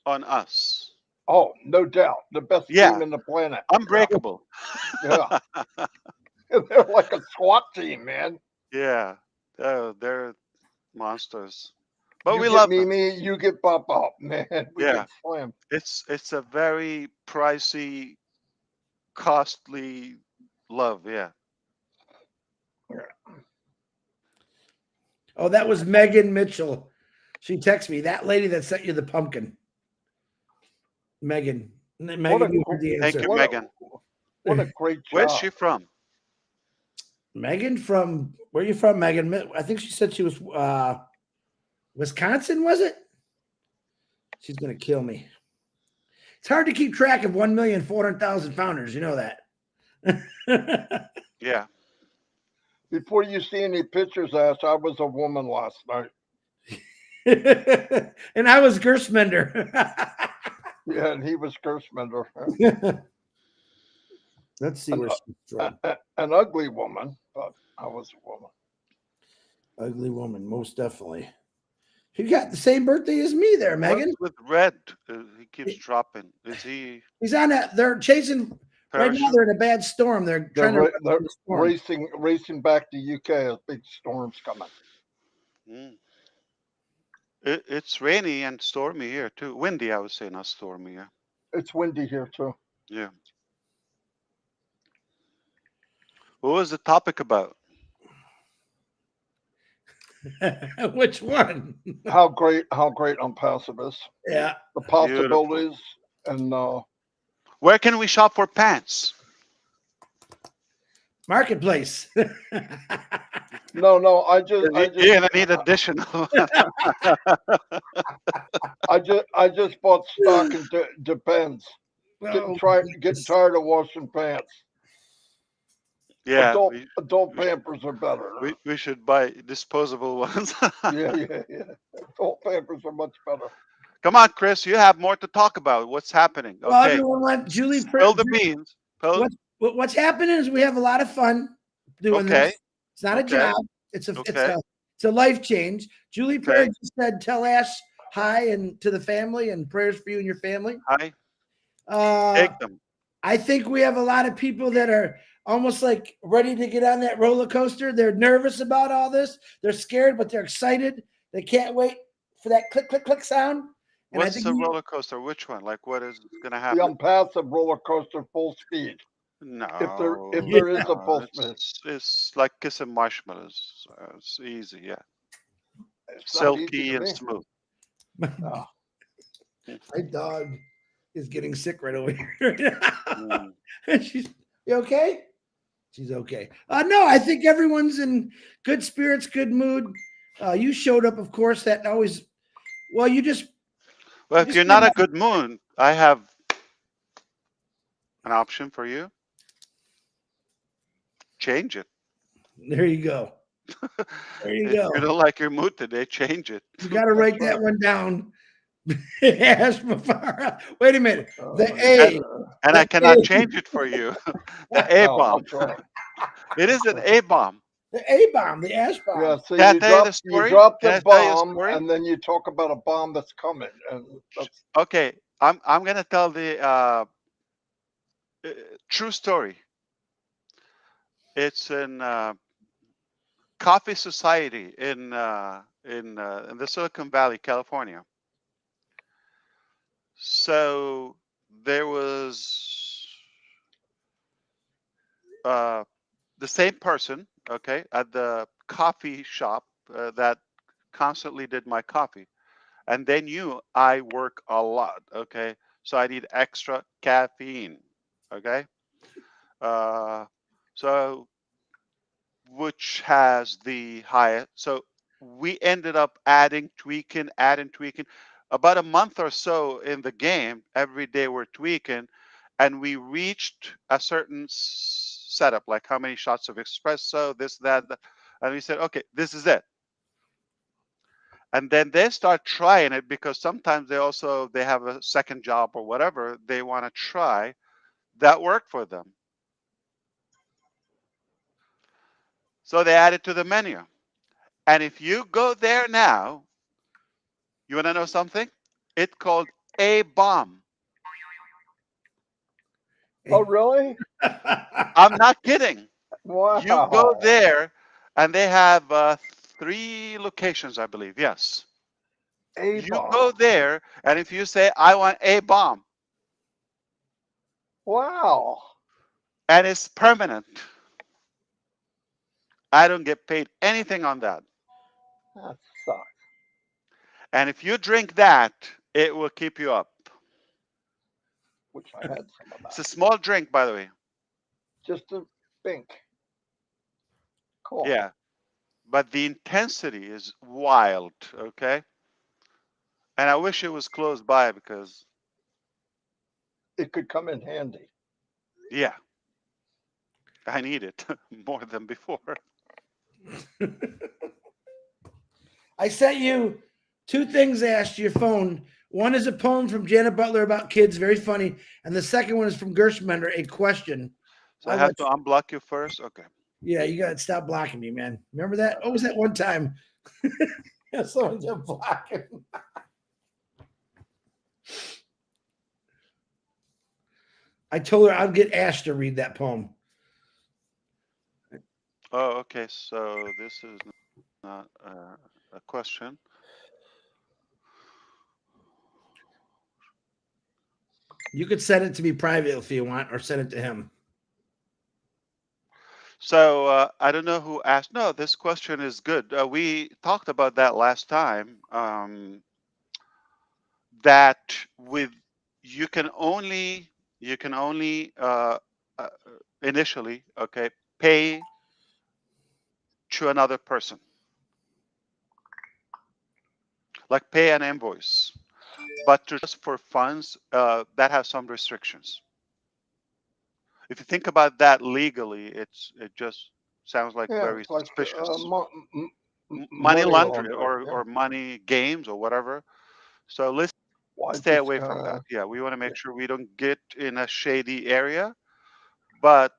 on us.
Oh, no doubt, the best
Yeah.
team in the planet.
Unbreakable.
Yeah, they're like a SWAT team, man.
Yeah. They're monsters. But
You
we
get
love them.
Mimi, you get Pop Up, man. We
Yeah.
get slammed.
It's a very pricey, costly love. Yeah.
Oh, that was Megan Mitchell. She texted me. That lady that sent you the pumpkin. Megan. Megan, you heard the
Thank
answer.
you, Megan.
What a great job.
Where's she from?
Megan from where are you from, Megan? I think she said she was Wisconsin, was it? She's gonna kill me. It's hard to keep track of 1,400,000 founders, you know that.
Yeah.
Before you see any pictures, Ash, I was a woman last night.
And I was Gersmender.
Yeah, and he was Gersmender.
Let's see where she's from.
An ugly woman, but I was a woman.
Ugly woman, most definitely. He got the same birthday as me there, Megan.
What's with Red? He keeps dropping. Is he?
He's on that. They're chasing. Right now, they're in a bad storm. They're trying to
racing back to UK as big storms coming.
It's rainy and stormy here too. Windy, I would say, not stormy. Yeah.
It's windy here too.
Yeah. What was the topic about?
Which one?
How great Onpassive is.
Yeah.
The possibilities. And
where can we shop for pants?
Marketplace.
No, I just
You're gonna need additional.
I just bought stock in Depends. Getting tired of washing pants.
Yeah,
adult Pampers are better.
We should buy disposable ones.
yeah. Adult Pampers are much better.
Come on, Chris. You have more to talk about. What's happening?
Well,
Okay.
everyone let Julie
spill the beans.
What's happening is we have a lot of fun doing this. It's not a job. It's a life change. Julie Prayer just said, "Tell Ash hi and to the family and prayers for you and your family."
Hi. Take them.
I think we have a lot of people that are almost like ready to get on that roller coaster. They're nervous about all this. They're scared, but they're excited. They can't wait for that click, click, click sound. And
what's the roller coaster? Which one? Like, what is going to happen?
The Onpassive roller coaster full speed.
No.
If there is a full speed.
It's like kissing marshmallows. It's easy, yeah.
It's
silky and smooth.
Oh.
My dog is getting sick right over here. She's, you okay? She's okay. No, I think everyone's in good spirits, good mood. You showed up, of course. That always. Well, you just.
Well,
You
if
just
you're not
made
a good mood, I have an option for you. Change it.
There you go. There you
If
go.
you don't like your mood today, change it.
You got to write that one down. Ash Mafara. Wait a minute. The A.
And
The
I cannot
A.
change it for you. The A
No,
bomb.
that's right.
It is an A bomb.
The A bomb. The Ash bomb.
Yeah, so
Can I
you
tell you the
drop
story? Can
the
I tell you a
bomb,
story?
and then you talk about a bomb that's coming, and that's
Okay, I'm gonna tell the true story. It's in Coffee Society in the Silicon Valley, California. So there was the same person, okay, at the coffee shop that constantly did my coffee, and they knew I work a lot, okay, so I need extra caffeine, okay, uh, so which has the highest. So we ended up adding, tweaking. About a month or so in the game, every day we're tweaking, and we reached a certain setup, like how many shots of espresso, this, that, and we said, okay, this is it. And then they start trying it because sometimes they have a second job or whatever they want to try that worked for them. So they add it to the menu. And if you go there now, you want to know something? It's called a bomb.
oh really?
I'm not kidding.
Wow.
You go there, and they have 3 locations, I believe. Yes.
A
You go
bomb.
there, and if you say, I want a bomb,
Wow.
and it's permanent, I don't get paid anything on that.
That sucks.
And if you drink that, it will keep you up.
Wish I had some of
It's a
that.
small drink, by the way.
Just a think. Cool.
Yeah. But the intensity is wild, okay? And I wish it was close by because,
It could come in handy.
yeah, I need it more than before.
I sent you 2 things, Ash, to your phone. One is a poem from Janet Butler about kids, very funny. And the second one is from Gershmender, a question.
So I have to unblock you first? Okay.
Yeah, you got to stop blocking me, man. Remember that? What was that one time? Someone kept blocking. I told her I'd get Ash to read that poem.
Oh, okay. So this is not a question.
You could send it to me private if you want, or send it to him.
So I don't know who asked. No, this question is good. We talked about that last time. That with you can only initially, okay, pay to another person, like pay an invoice, but to just for funds, that has some restrictions. If you think about that legally, it just sounds like
Yeah,
very
it's like
suspicious. Money
money
laundering
laundering. Yeah.
or money games or whatever. So let's
Why
stay
just
away
kind
from that.
of
Yeah, we want to make sure we don't get in a shady area, but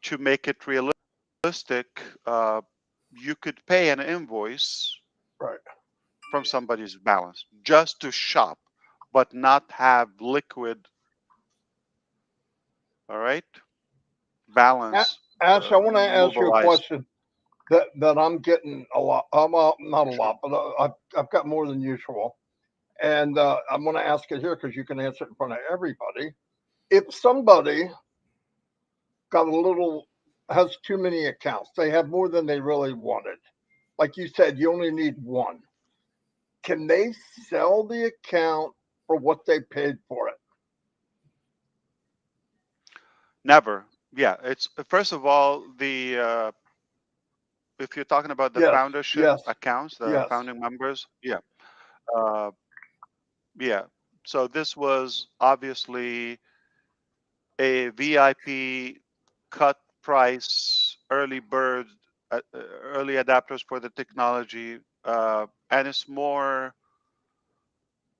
to make it realistic, you could pay an invoice
right?
from somebody's balance just to shop, but not have liquid. All right, balance
Ash, I want to ask you a
mobilized.
question that I'm getting a lot. Not a lot, but I've got more than usual, and I'm going to ask it here because you can answer it in front of everybody. If somebody got a little has too many accounts, they have more than they really wanted. Like you said, you only need one. Can they sell the account for what they paid for it?
Never. Yeah, it's first of all if you're talking about the
Yes,
foundership
yes,
accounts, the
yes.
founding members, yeah, uh, yeah. So this was obviously a VIP cut price, early bird, early adapters for the technology, and it's more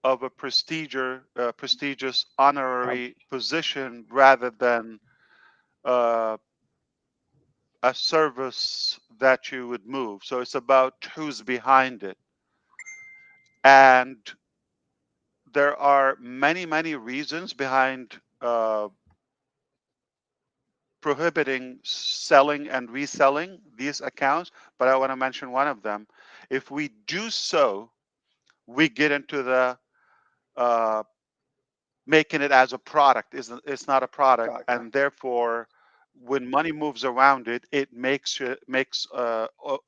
of a prestigious honorary position rather than uh, a service that you would move. So it's about who's behind it. And there are many reasons behind prohibiting selling and reselling these accounts, but I want to mention one of them. If we do so, we get into the uh, making it as a product. It's not a product,
Gotcha.
and therefore, when money moves around it, it makes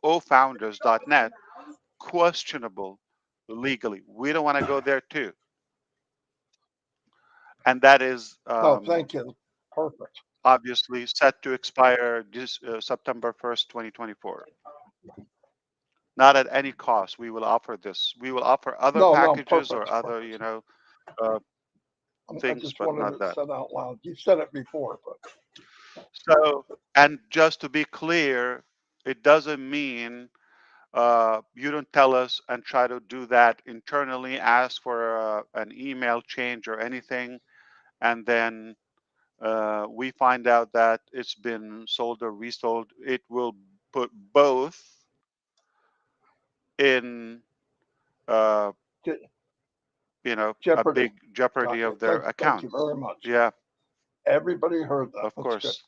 ofounders.net questionable legally. We don't want to go there too, and that is
No, thank you. Perfect.
obviously set to expire this September 1st, 2024. Not at any cost. We will offer this. We will offer other
No, no,
packages or
perfect,
other,
perfect.
uh,
I
things,
just
but
wanted
not
it
that.
said out loud. You've said it before, but
So, and just to be clear, it doesn't mean you don't tell us and try to do that internally, ask for an email change or anything, and then we find out that it's been sold or resold. It will put both in, uh,
Je-
a
Jeopardy.
big jeopardy
Gotcha.
of their
Thank you
accounts.
very much.
Yeah,
Everybody heard that.
of
That's good.
course.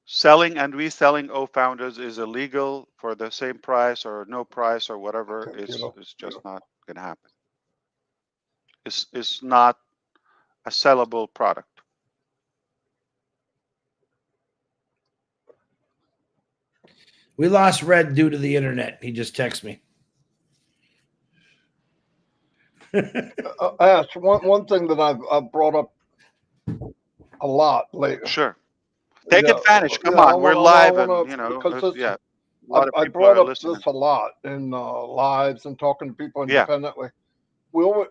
Selling and reselling founders is illegal for the same price or no price or whatever.
Okay, beautiful,
It's just
beautiful.
not going to happen. It's not a sellable product.
We lost Red due to the internet. He just texted me.
Ash, one thing that I've brought up a lot lately.
Sure. Take
Yeah,
advantage. Come
I
on, we're
want
live,
I
and
want to because
yeah, a lot of
I
people
brought
are
up
listening.
this a lot in lives and talking to people
Yeah,
independently. We always,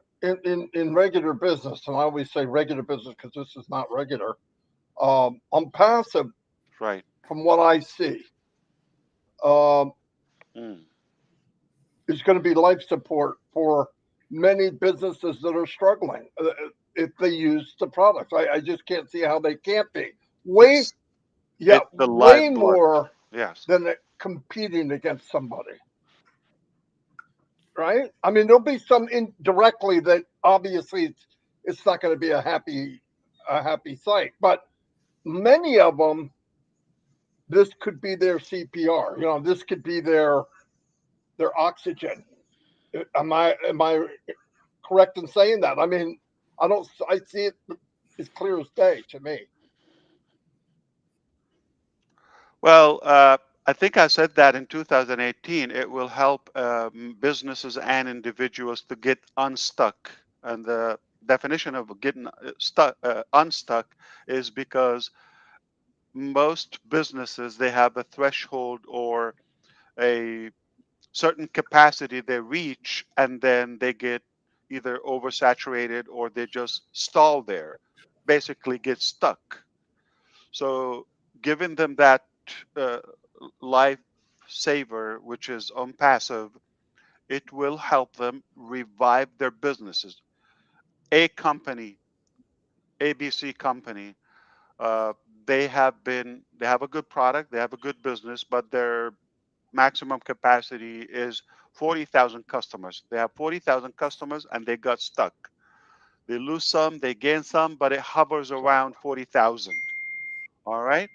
in regular business, and I always say regular business because this is not regular. On passive,
right.
from what I see, um,
Mm.
is going to be life support for many businesses that are struggling if they use the products. I just can't see how they can't be. Way,
It's
yeah,
it's the
way
lifeblood.
more
Yes.
than competing against somebody, right? I mean, there'll be some indirectly that obviously it's not going to be a happy sight, but many of them, this could be their CPR. This could be their oxygen. Am I correct in saying that? I mean, I see it as clear as day to me.
Well, I think I said that in 2018. It will help businesses and individuals to get unstuck. And the definition of getting unstuck is because most businesses they have a threshold or a certain capacity they reach, and then they get either oversaturated or they just stall there, basically get stuck. So giving them that uh, life saver, which is on passive, it will help them revive their businesses. A company, ABC company, uh, they have a good product, they have a good business, but their maximum capacity is 40,000 customers. They have 40,000 customers and they got stuck. They lose some, they gain some, but it hovers around 40,000. All right.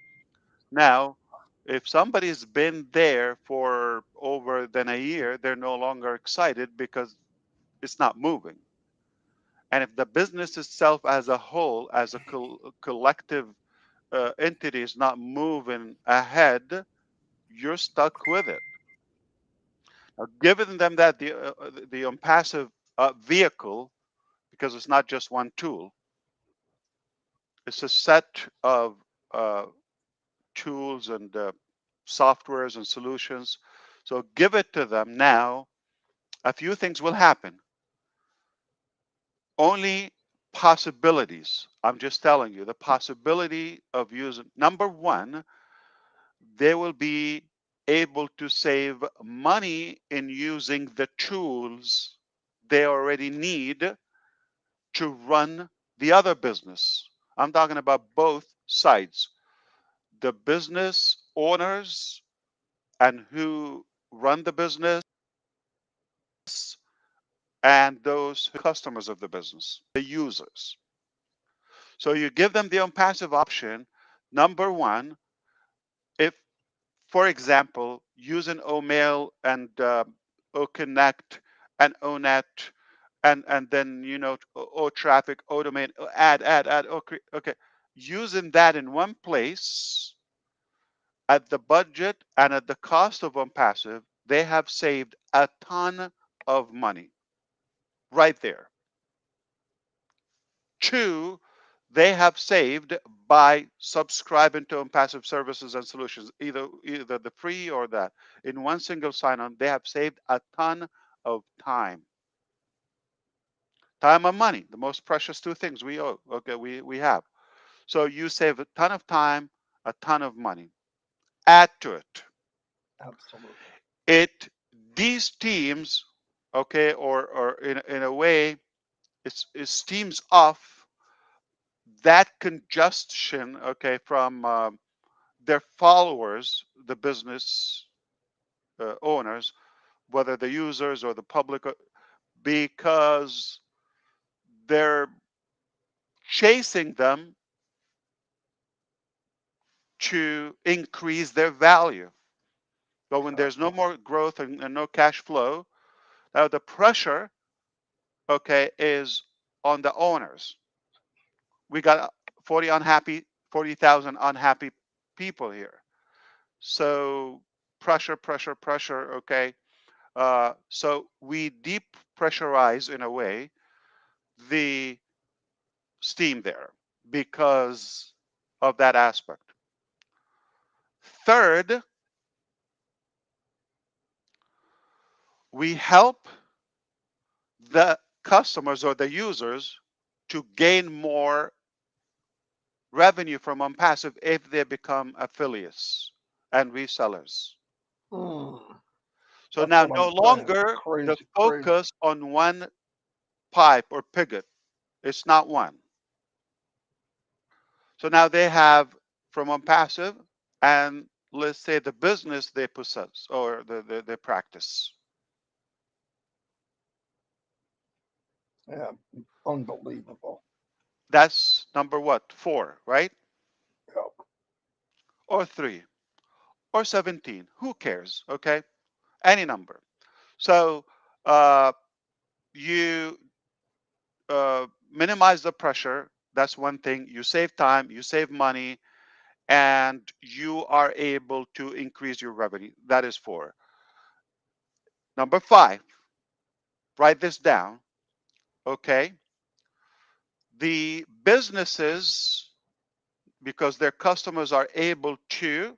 Now, if somebody's been there for over than a year, they're no longer excited because it's not moving. And if the business itself as a whole, as a collective entity is not moving ahead, you're stuck with it. Now, giving them that the Onpassive vehicle, because it's not just one tool, It's a set of tools and softwares and solutions. So give it to them now. A few things will happen. Only possibilities. I'm just telling you the possibility of using. Number one, they will be able to save money in using the tools they already need to run the other business. I'm talking about both sides, the business owners and who run the business, and those customers of the business, the users. So you give them the Onpassive option. Number one, if, for example, using Omail and OConnect and Onet and then O traffic, O domain, add, okay, using that in one place at the budget and at the cost of Onpassive, they have saved a ton of money right there. Two, they have saved by subscribing to Onpassive services and solutions, either the free or that. In one single sign-on, they have saved a ton of time. Time and money, the most precious two things we owe. Okay, we have. So you save a ton of time, a ton of money. Add to it.
Absolutely.
It these teams, okay, or in a way, it steams off that congestion, okay, from their followers, the business owners, whether the users or the public, because they're chasing them to increase their value. But when there's no more growth and no cash flow, now the pressure, okay, is on the owners. We got 40,000 unhappy people here. So pressure, okay. So we depressurize in a way the steam there because of that aspect. Third, we help the customers or the users to gain more revenue from Onpassive if they become affiliates and resellers.
Mm,
So
that's
now
what
no
I'm saying.
longer
Crazy,
the
crazy.
focus on one pipe or pivot. It's not one. So now they have from Onpassive and let's say the business they possess or they practice.
Yeah, unbelievable.
That's number what? 4, right?
Yeah.
Or 3 or 17. Who cares? Okay. Any number. So you minimize the pressure. That's one thing. You save time, you save money, and you are able to increase your revenue. That is 4. Number 5, write this down. Okay. The businesses, because their customers are able to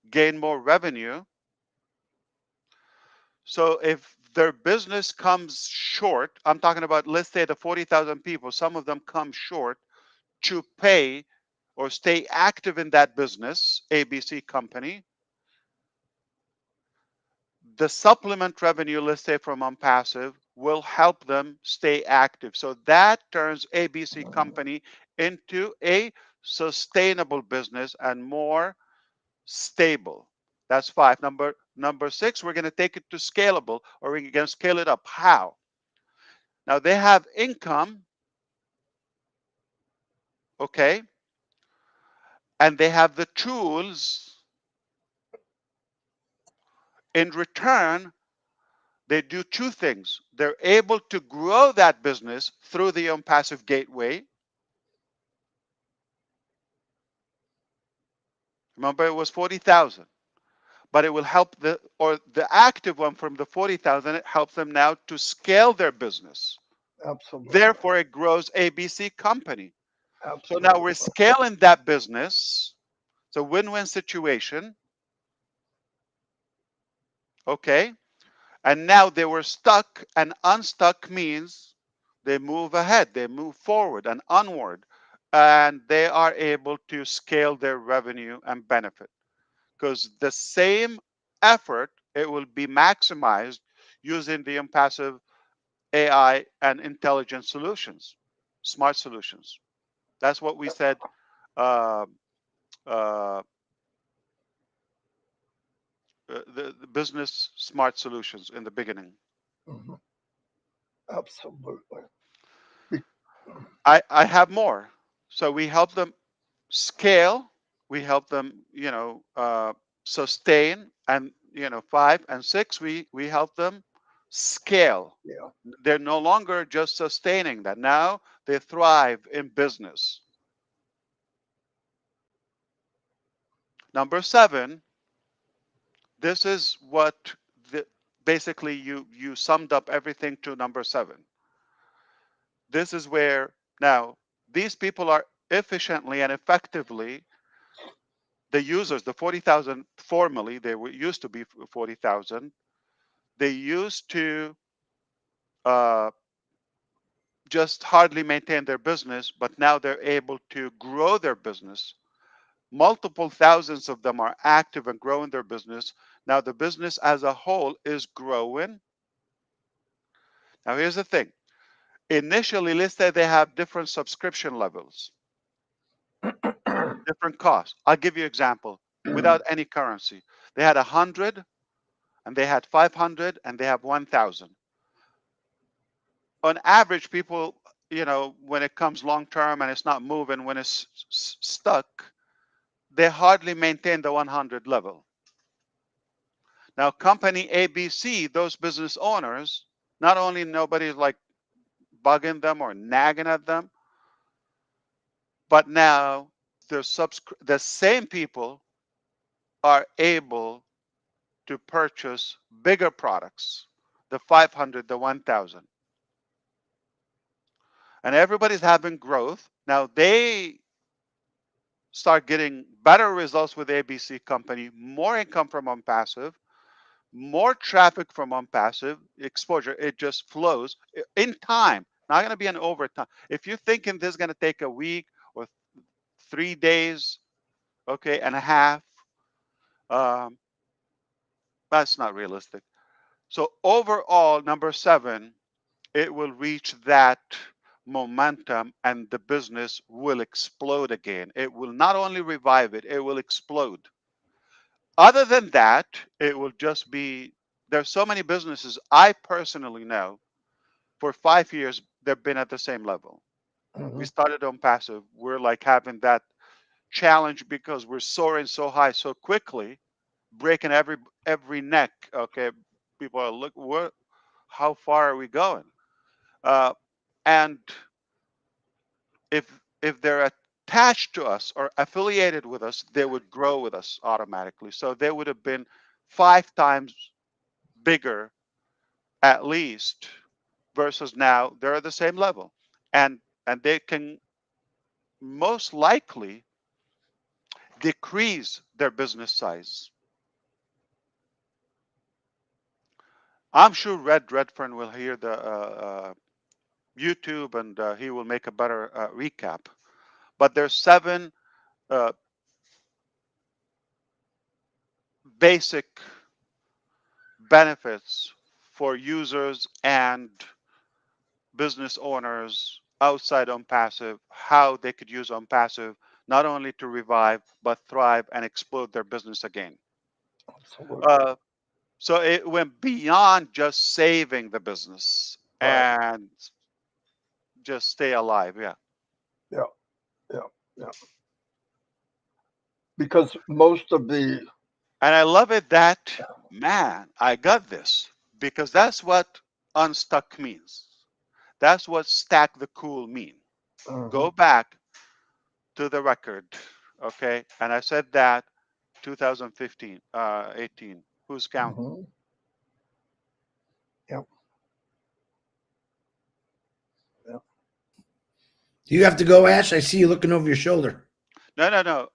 gain more revenue. So if their business comes short, I'm talking about, let's say the 40,000 people, some of them come short to pay or stay active in that business, ABC company. The supplement revenue, let's say from Onpassive, will help them stay active. So that turns ABC company into a sustainable business and more stable. That's 5. Number 6, we're going to take it to scalable, or we're going to scale it up. How? Now they have income, okay, and they have the tools. In return, they do 2 things. They're able to grow that business through the Onpassive gateway. Remember, it was 40,000, but it will help the active one from the 40,000. It helps them now to scale their business.
Absolutely.
Therefore, it grows ABC company. So now we're
Absolutely.
scaling that business. It's a win-win situation. Okay. And now they were stuck, and unstuck means they move ahead, they move forward and onward, and they are able to scale their revenue and benefit. Because the same effort, it will be maximized using the Onpassive AI and intelligent solutions, smart solutions. That's what we said. Uh, uh, the business smart solutions in the beginning.
Mhm. Absolutely. Be-
I have more. So we help them scale. We help them, sustain, and 5 and 6, we help them scale.
Yeah.
They're no longer just sustaining that. Now they thrive in business. Number 7, this is what the, basically you summed up everything to number 7. This is where now these people are efficiently and effectively, the users, the 40,000, formerly they were used to be 40,000. They used to uh, just hardly maintain their business, but now they're able to grow their business. Multiple thousands of them are active and growing their business. Now the business as a whole is growing. Now here's the thing. Initially, let's say they have different subscription levels, different costs. I'll give you an example. Without any currency, they had 100, and they had 500, and they have 1,000. On average, people, when it comes long term and it's not moving, when it's stuck, they hardly maintain the 100 level. Now, company ABC, those business owners, not only nobody's like bugging them or nagging at them, but now the same people are able to purchase bigger products, the 500, the 1,000. And everybody's having growth. Now they start getting better results with ABC company, more income from Onpassive, more traffic from Onpassive, exposure. It just flows in time. Not going to be an overtime. If you're thinking this is going to take a week or 3 days, okay, and a half, um, that's not realistic. So overall, number 7, it will reach that momentum and the business will explode again. It will not only revive it, it will explode. Other than that, it will just be, there's so many businesses I personally know for 5 years, they've been at the same level. We
Mhm.
started Onpassive. We're like having that challenge because we're soaring so high so quickly, breaking every neck. Okay, people are look, what? How far are we going? Uh, and if they're attached to us or affiliated with us, they would grow with us automatically. So they would have been 5 times bigger at least, versus now they're at the same level, and they can most likely decrease their business size. I'm sure Redfern will hear the YouTube, and he will make a better recap. But there's 7 uh, basic benefits for users and business owners outside Onpassive, how they could use Onpassive not only to revive but thrive and explode their business again.
Absolutely.
Uh, so it went beyond just saving the business
Right.
and just stay alive. Yeah.
Yeah. Yeah. Yeah. Because most of the
And I love it that, man, I got this, because that's what unstuck means. That's what stack the cool mean.
Mhm.
Go back to the record, okay? And I said that 2015, 18. Who's counting?
Mhm. Yep. Yep.
Do you have to go, Ash? I see you looking over your shoulder.
No.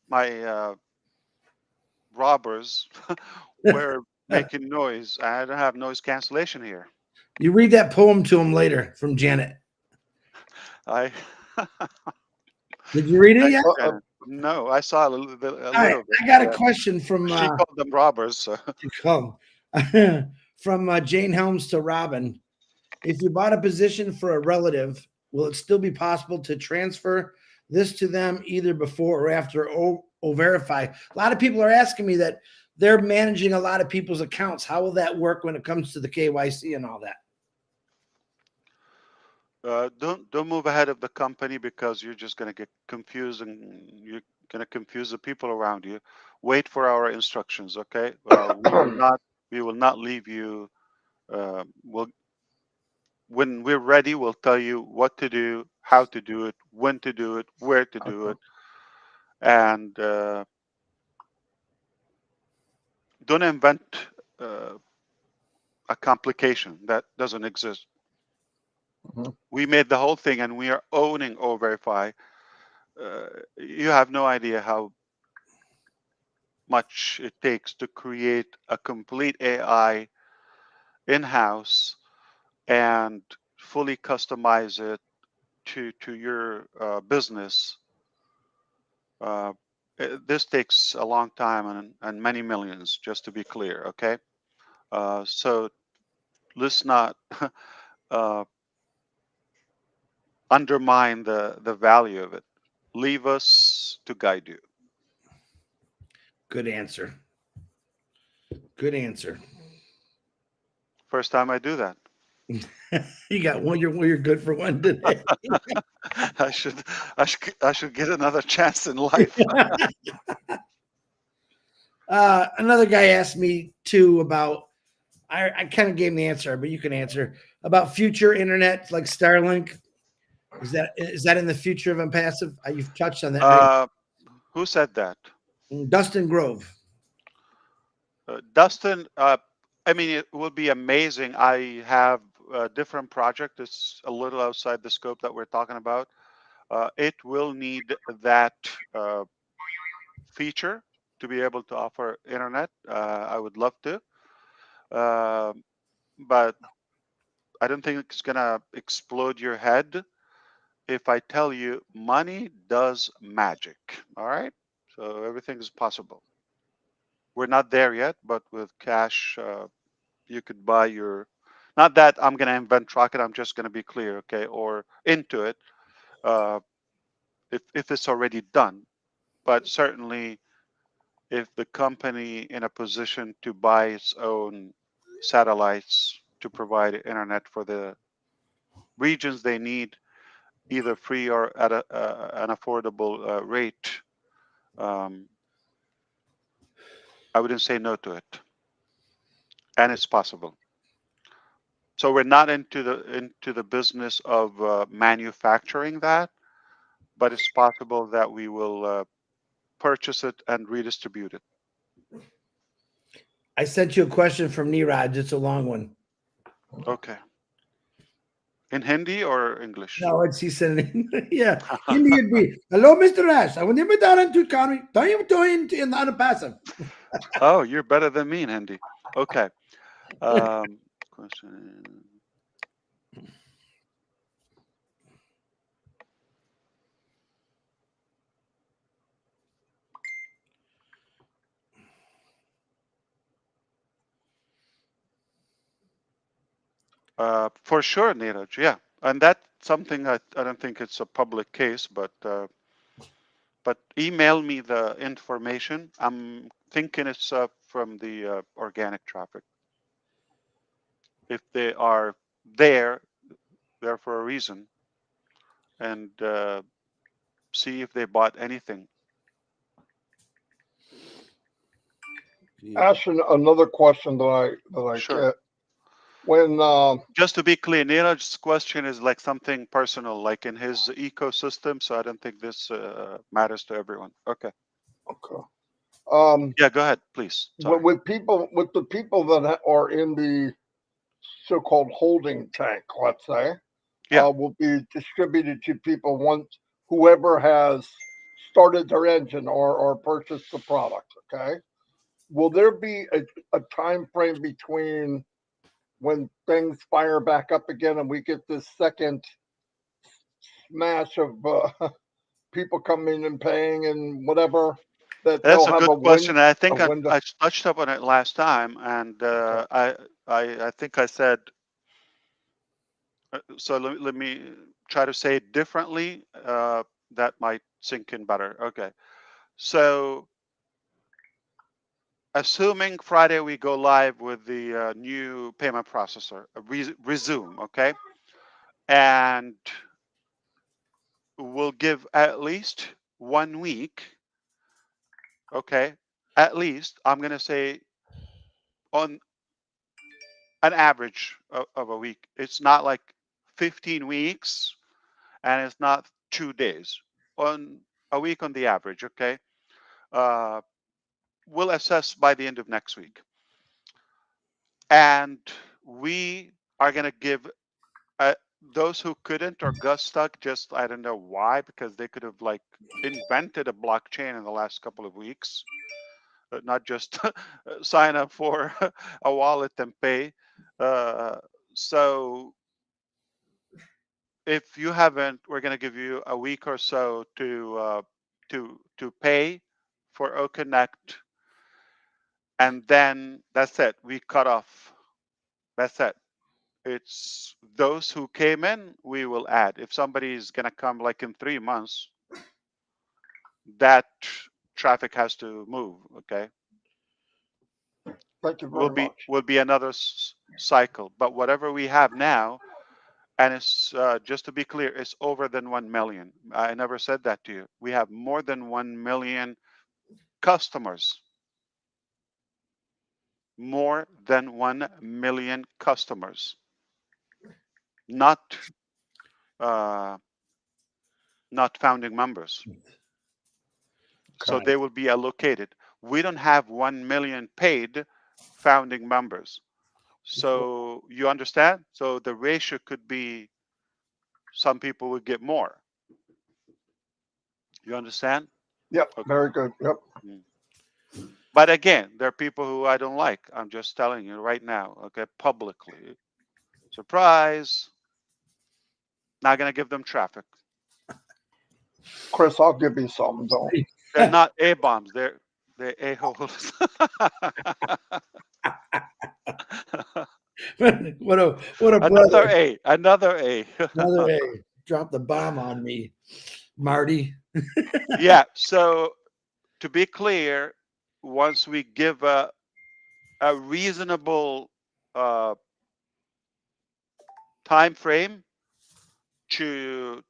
My robbers were making noise. I don't have noise cancellation here.
You read that poem to him later from Janet.
I
Did you read it
Thanks,
yet?
Janet. No, I saw a little bit.
All right, I got a question from
She called them robbers. So.
from Jane Helms to Robin. If you bought a position for a relative, will it still be possible to transfer this to them either before or after verify? A lot of people are asking me that they're managing a lot of people's accounts. How will that work when it comes to the KYC and all that?
Don't move ahead of the company because you're just going to get confused and you're going to confuse the people around you. Wait for our instructions, okay? We will not leave you. When we're ready, we'll tell you what to do, how to do it, when to do it, where to do it, and don't invent a complication that doesn't exist.
Mhm.
We made the whole thing, and we are owning O-Verify. You have no idea how much it takes to create a complete AI in-house and fully customize it to your business. This takes a long time and many millions, just to be clear, okay? So let's not undermine the value of it. Leave us to guide you.
Good answer. Good answer.
First time I do that.
You got one. You're good for one today.
I should get another chance in life.
Another guy asked me too about. I kind of gave him the answer, but you can answer about future internet like Starlink. Is that in the future of Onpassive? You've touched on that.
Who said that?
Dustin Grove.
Dustin, I mean, it will be amazing. I have a different project. It's a little outside the scope that we're talking about. It will need that feature to be able to offer internet. I would love to, but I don't think it's gonna explode your head if I tell you money does magic. All right, so everything is possible. We're not there yet, but with cash, you could buy your. Not that I'm gonna invent rocket. I'm just gonna be clear, okay? Or into it, uh, if it's already done. But certainly, if the company in a position to buy its own satellites to provide internet for the regions they need, either free or at an affordable rate, um, I wouldn't say no to it, and it's possible. So we're not into the business of manufacturing that, but it's possible that we will purchase it and redistribute it.
I sent you a question from Niraj. It's a long one.
Okay. In Hindi or English?
No, it's he said it. Yeah. Hindi would be, hello, Mr. Rash. I want to to economy. Don't you do in the Onpassive.
Oh, you're better than me in Hindi. Okay. Question. For sure, Neeraj. Yeah, and that's something I don't think it's a public case, but email me the information. I'm thinking it's from the organic traffic. If they are there, they're for a reason, and see if they bought anything.
Ash, another question that I
Sure.
get when
Just to be clear, Neeraj's question is like something personal, like in his ecosystem. So I don't think this matters to everyone. Okay.
okay,
Yeah, go ahead, please. Sorry.
with the people that are in the so-called holding tank, let's say,
Yeah.
will be distributed to people once whoever has started their engine or purchased the product. Okay. Will there be a time frame between when things fire back up again and we get this second smash of people coming and paying and whatever, that
That's
they'll
a
have
good question. I
a
think
window?
I touched up on it last time, and
Okay.
I think I said so. Let me try to say it differently. That might sink in better. Okay. So, assuming Friday we go live with the new payment processor, resume, okay, and we'll give at least 1 week, okay, at least I'm gonna say on an average of a week. It's not like 15 weeks and it's not 2 days. On a week on the average, okay? Uh, we'll assess by the end of next week. And we are going to give uh, those who couldn't or got stuck, just I don't know why, because they could have like invented a blockchain in the last couple of weeks, not just sign up for a wallet and pay. Uh, so if you haven't, we're going to give you a week or so to pay for OConnect, and then that's it. We cut off. That's it. It's those who came in, we will add. If somebody is going to come like in 3 months, that traffic has to move. Okay,
Thank you very much.
will be another cycle. But whatever we have now, and it's just to be clear, it's over than 1 million. I never said that to you. We have more than 1 million customers. More than 1 million customers, not uh, not founding members. So
Okay.
they will be allocated. We don't have 1 million paid founding members. So you understand? So the ratio could be some people would get more. You understand?
Yep.
Okay.
Very good. Yep.
Mm. But again, there are people who I don't like. I'm just telling you right now, okay, publicly. Surprise. Not going to give them traffic.
Chris, I'll give you some though.
They're not A bombs. They're A holes.
what a
Another
brother.
A. Another A.
Another A. Drop the bomb on me, Marty.
Yeah. So to be clear, once we give a reasonable uh, time frame to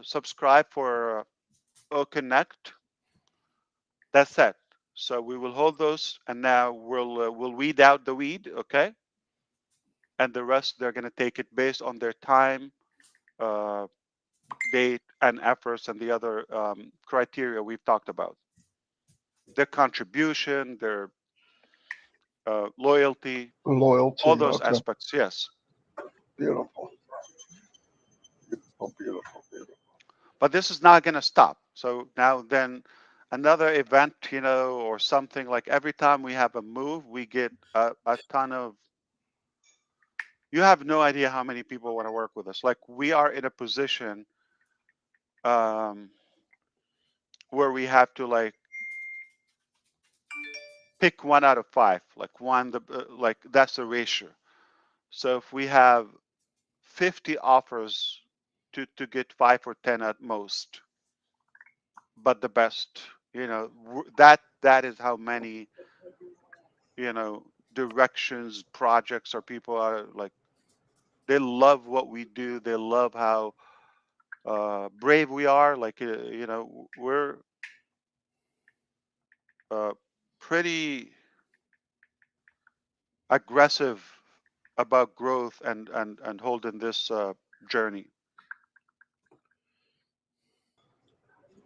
subscribe for Connect, that's it. So we will hold those, and now we'll weed out the weed, okay? And the rest they're gonna take it based on their time, uh, date, and efforts, and the other criteria we've talked about. Their contribution, their loyalty,
Loyalty.
all those
Okay.
aspects. Yes,
Beautiful. Beautiful. Beautiful. Beautiful.
but this is not gonna stop. So now then. Another event, or something like every time we have a move, we get a ton of. You have no idea how many people want to work with us. Like we are in a position um, where we have to like pick 1 out of 5, like like that's the ratio. So if we have 50 offers to get 5 or 10 at most, but the best, that is how many directions, projects, or people are like. They love what we do. They love how brave we are. Like we're uh, pretty aggressive about growth and holding this journey.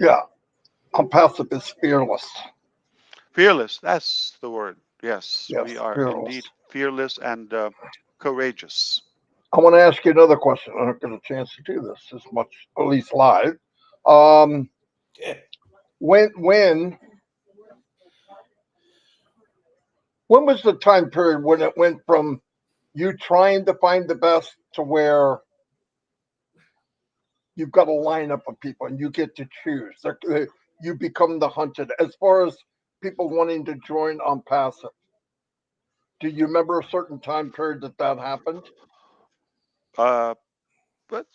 Yeah. Onpassive is fearless.
Fearless, that's the word. Yes,
Yes.
we are
Fearless.
indeed fearless and courageous.
I want to ask you another question. I don't get a chance to do this as much, at least live. Um, when when was the time period when it went from you trying to find the best to where you've got a lineup of people and you get to choose? You become the hunted. As far as people wanting to join on passive, do you remember a certain time period that happened?
Uh, but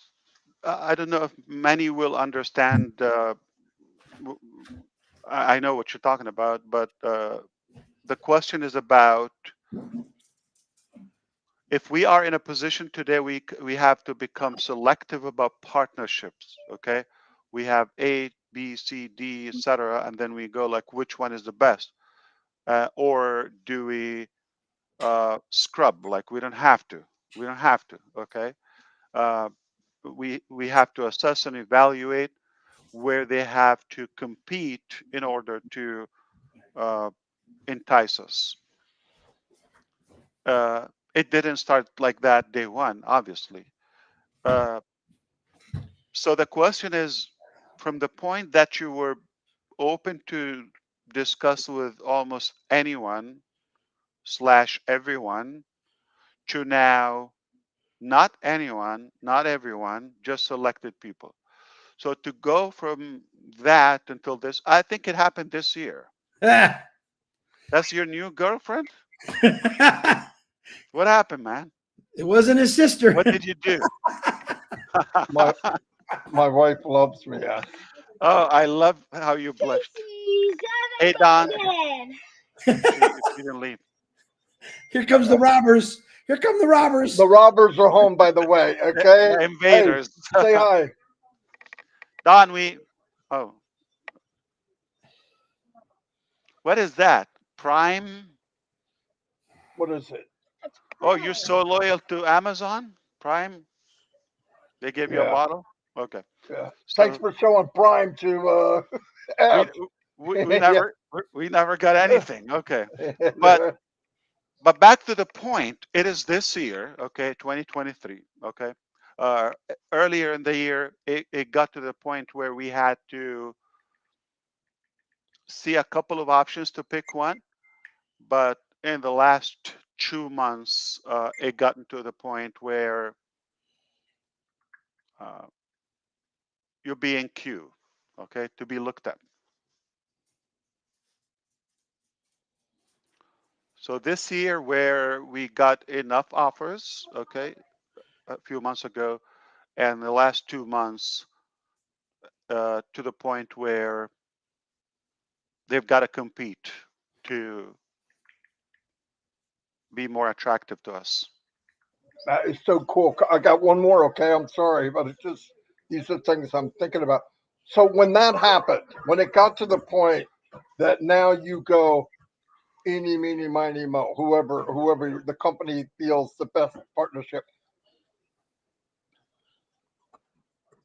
I don't know if many will understand. W- I know what you're talking about, but the question is about if we are in a position today, we have to become selective about partnerships. Okay, we have A, B, C, D, etc., and then we go like which one is the best, or do we scrub? Like we don't have to. We don't have to. Okay, uh, we have to assess and evaluate where they have to compete in order to uh, entice us. Uh, it didn't start like that day one, obviously. Uh, so the question is, from the point that you were open to discuss with almost anyone slash everyone to now not anyone, not everyone, just selected people. So to go from that until this, I think it happened this year. That's your new girlfriend? What happened, man?
It wasn't his sister.
What did you do?
My my wife loves me. Yes.
Oh, I love how you blushed. Hey, Don, she didn't leave.
Here comes the robbers. Here come the robbers.
The robbers are home, by the way. Okay.
The
Hey,
invaders.
say hi.
Don, oh, what is that? Prime?
What is it?
Oh, you're so loyal to Amazon? Prime? They give you a
Yeah,
bottle? Okay.
yeah. Thanks
So
for showing Prime to
we
F.
we
Yeah.
never got anything. Okay. But back to the point, it is this year, okay, 2023, okay. Earlier in the year, it got to the point where we had to see a couple of options to pick one, but in the last 2 months, it gotten to the point where uh, you're being queued, okay, to be looked at. So this year, where we got enough offers, okay, a few months ago, and the last 2 months, to the point where they've got to compete to be more attractive to us.
That is so cool. I got one more. Okay, I'm sorry, but it's just these are things I'm thinking about. So when that happened, when it got to the point that now you go eeny, meeny, miny, mo, whoever the company feels the best partnership.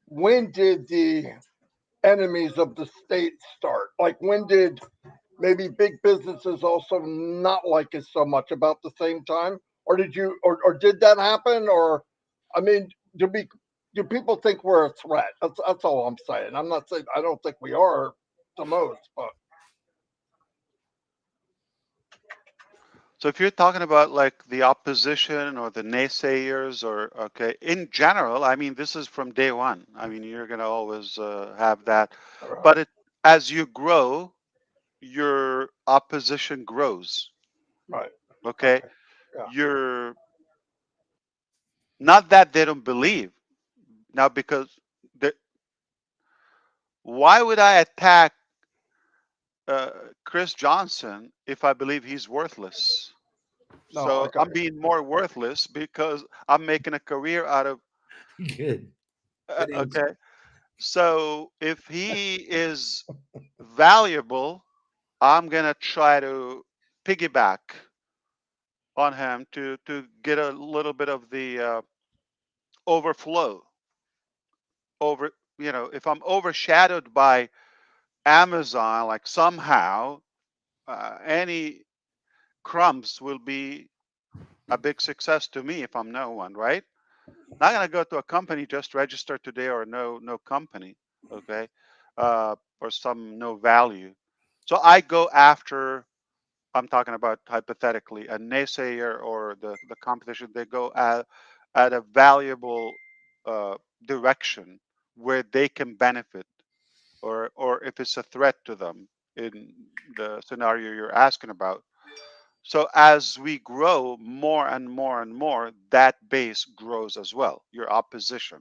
When did the enemies of the state start? Like when did maybe big businesses also not like it so much about the same time? Or did you or did that happen? Or I mean, do people think we're a threat? That's all I'm saying. I'm not saying I don't think we are the most, but
So if you're talking about like the opposition or the naysayers or okay, in general, I mean this is from day one. I mean you're gonna always have that,
all
but
right,
it as you grow, your opposition grows.
right,
Okay,
okay, yeah.
you're not that they don't believe now because the, why would I attack uh, Chris Johnson if I believe he's worthless?
No, I
So
got
I'm being more worthless because I'm making a career out of.
Good. Good answer.
Okay. So if he is valuable, I'm gonna try to piggyback on him to get a little bit of the overflow. Over, if I'm overshadowed by Amazon, like somehow any crumbs will be a big success to me if I'm no one, right? not going to go to a company just register today or no company, okay, or some no value. So I go after. I'm talking about hypothetically a naysayer or the competition. They go at a valuable direction where they can benefit, or if it's a threat to them in the scenario you're asking about. So as we grow more and more and more, that base grows as well, your opposition.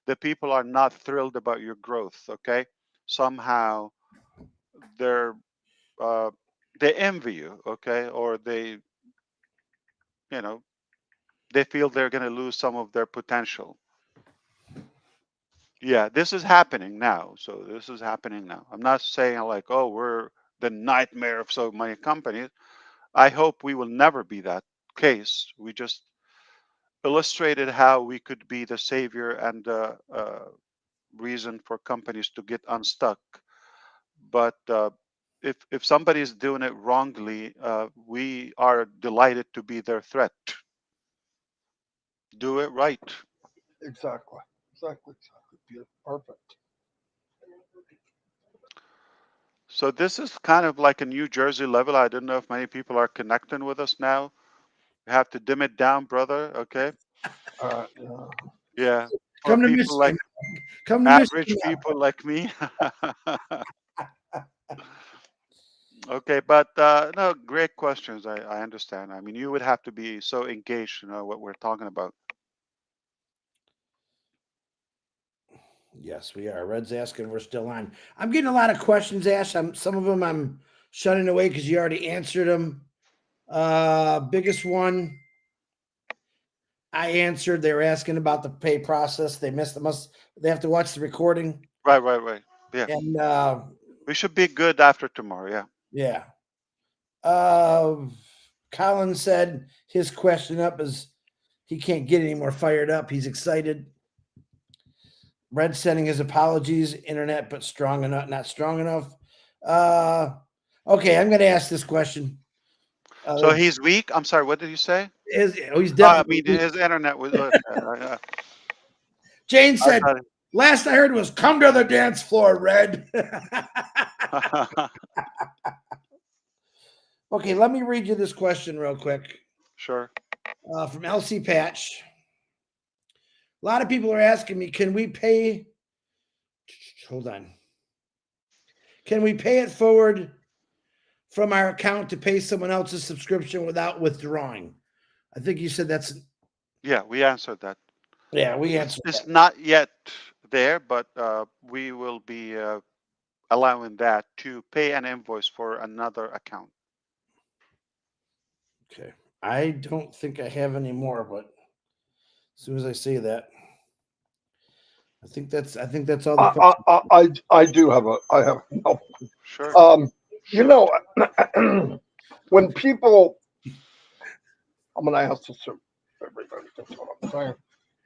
The people are not thrilled about your growth, okay? Somehow they're uh, they envy you, okay? Or you know, they feel they're going to lose some of their potential. Yeah, this is happening now. So this is happening now. I'm not saying like, oh, we're the nightmare of so many companies. I hope we will never be that case. We just illustrated how we could be the savior and the reason for companies to get unstuck. But if somebody is doing it wrongly, we are delighted to be their threat. Do it right.
Exactly. Exactly. Beautiful. Perfect.
So this is kind of like a New Jersey level. I don't know if many people are connecting with us now. You have to dim it down, brother. Okay.
Yeah.
Yeah. For
Come to
people like
Michigan. Come to
average
Michigan.
people like me. Okay, but no, great questions. I understand. I mean, you would have to be so engaged to know what we're talking about.
Yes, we are. Red's asking. We're still on. I'm getting a lot of questions, Ash. Some of them I'm shutting away because you already answered them. Biggest one I answered. They were asking about the pay process. They missed. They have to watch the recording.
Right. Yeah,
And
we should be good after tomorrow. Yeah.
yeah. Colin said his question up is he can't get any more fired up. He's excited. Red sending his apologies. Internet, but strong enough, not strong enough. Okay, I'm going to ask this question.
So he's weak. I'm sorry. What did you say?
He's
I
definitely
mean,
weak.
his internet was.
Jane
I
said, last I heard was come to the dance floor, Red.
thought-
Okay, let me read you this question real quick
Sure.
from LC Patch. A lot of people are asking me, can we pay? Hold on. Can we pay it forward from our account to pay someone else's subscription without withdrawing? I think you said that's.
Yeah, we answered that.
Yeah, we answered
It's
that.
not yet there, but we will be allowing that to pay an invoice for another account.
Okay. I don't think I have any more, but as soon as I say that, I think that's all the questions.
I do have I have no.
Sure.
You know, when people, I'm going to ask this to everybody. That's what I'm saying.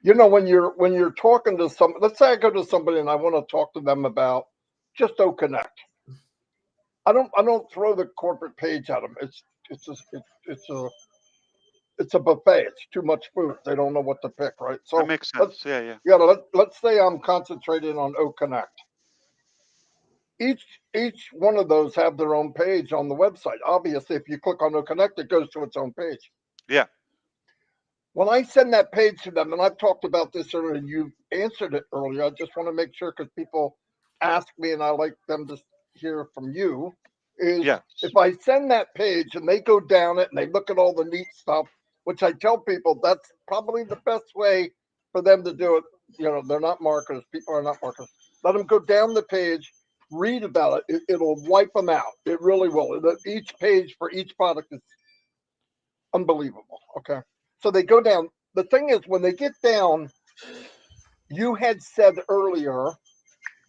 You know, when you're talking to some, let's say I go to somebody and I want to talk to them about just Connect. I don't throw the corporate page at them. It's just, it's a buffet. It's too much food. They don't know what to pick, right?
That
So
makes sense. Yeah.
let's say I'm concentrating on Connect. Each one of those have their own page on the website. Obviously, if you click on Connect, it goes to its own page.
Yeah.
When I send that page to them, and I've talked about this earlier, and you've answered it earlier, I just want to make sure because people ask me, and I like them to hear from you. Is
Yes.
if I send that page and they go down it and they look at all the neat stuff, which I tell people that's probably the best way for them to do it. You know, they're not marketers. People are not marketers. Let them go down the page, read about it. It'll wipe them out. It really will. Each page for each product is unbelievable. Okay. So they go down. The thing is, when they get down, you had said earlier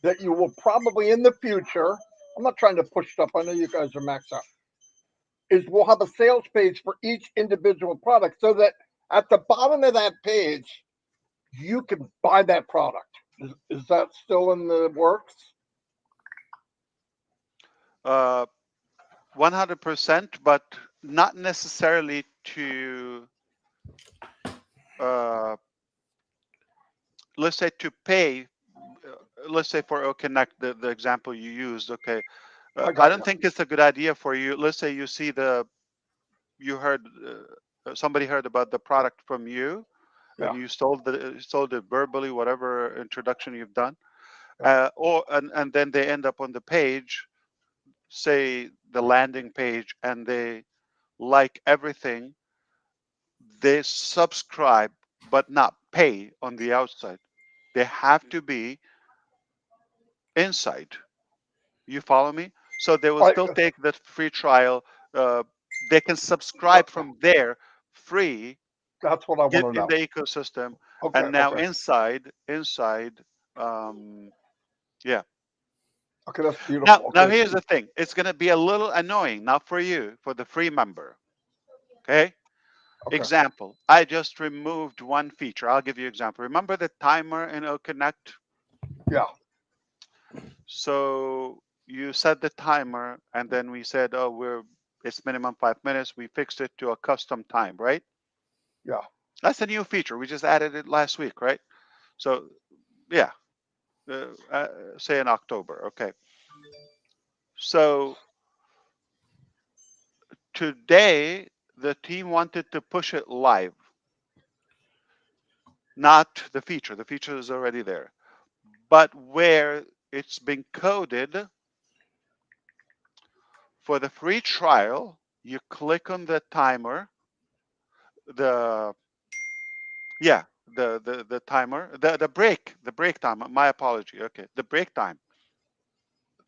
that you will probably in the future, I'm not trying to push stuff, I know you guys are maxed out, is we'll have a sales page for each individual product so that at the bottom of that page, you can buy that product. Is that still in the works?
100%, but not necessarily to let's say to pay, let's say for Connect, the example you used, okay,
I
I
got
don't
you.
think it's a good idea for you. Let's say you heard, somebody heard about the product from you, and
Yeah.
you sold it verbally, whatever introduction you've done,
Yeah.
and then they end up on the page, say the landing page, and they like everything, they subscribe but not pay on the outside. They have to be inside. You follow me? So they will
I,
still take the free trial. Uh, they can subscribe from there free,
that's what I
get
want to
in
know.
the ecosystem,
Okay.
and now
Okay.
inside, um, yeah.
Okay. That's
Now,
beautiful.
now
Okay.
here's the thing. It's going to be a little annoying, not for you, for the free member. Okay.
Okay.
Example. I just removed one feature. I'll give you an example. Remember the timer in Connect?
Yeah.
So you set the timer, and then we said, oh, it's minimum 5 minutes. We fixed it to a custom time, right?
Yeah.
That's a new feature. We just added it last week, right? So yeah, say in October. Okay. So today the team wanted to push it live, not the feature. The feature is already there, but where it's been coded for the free trial, you click on the timer, the yeah, the timer, the break time. My apology. Okay, the break time.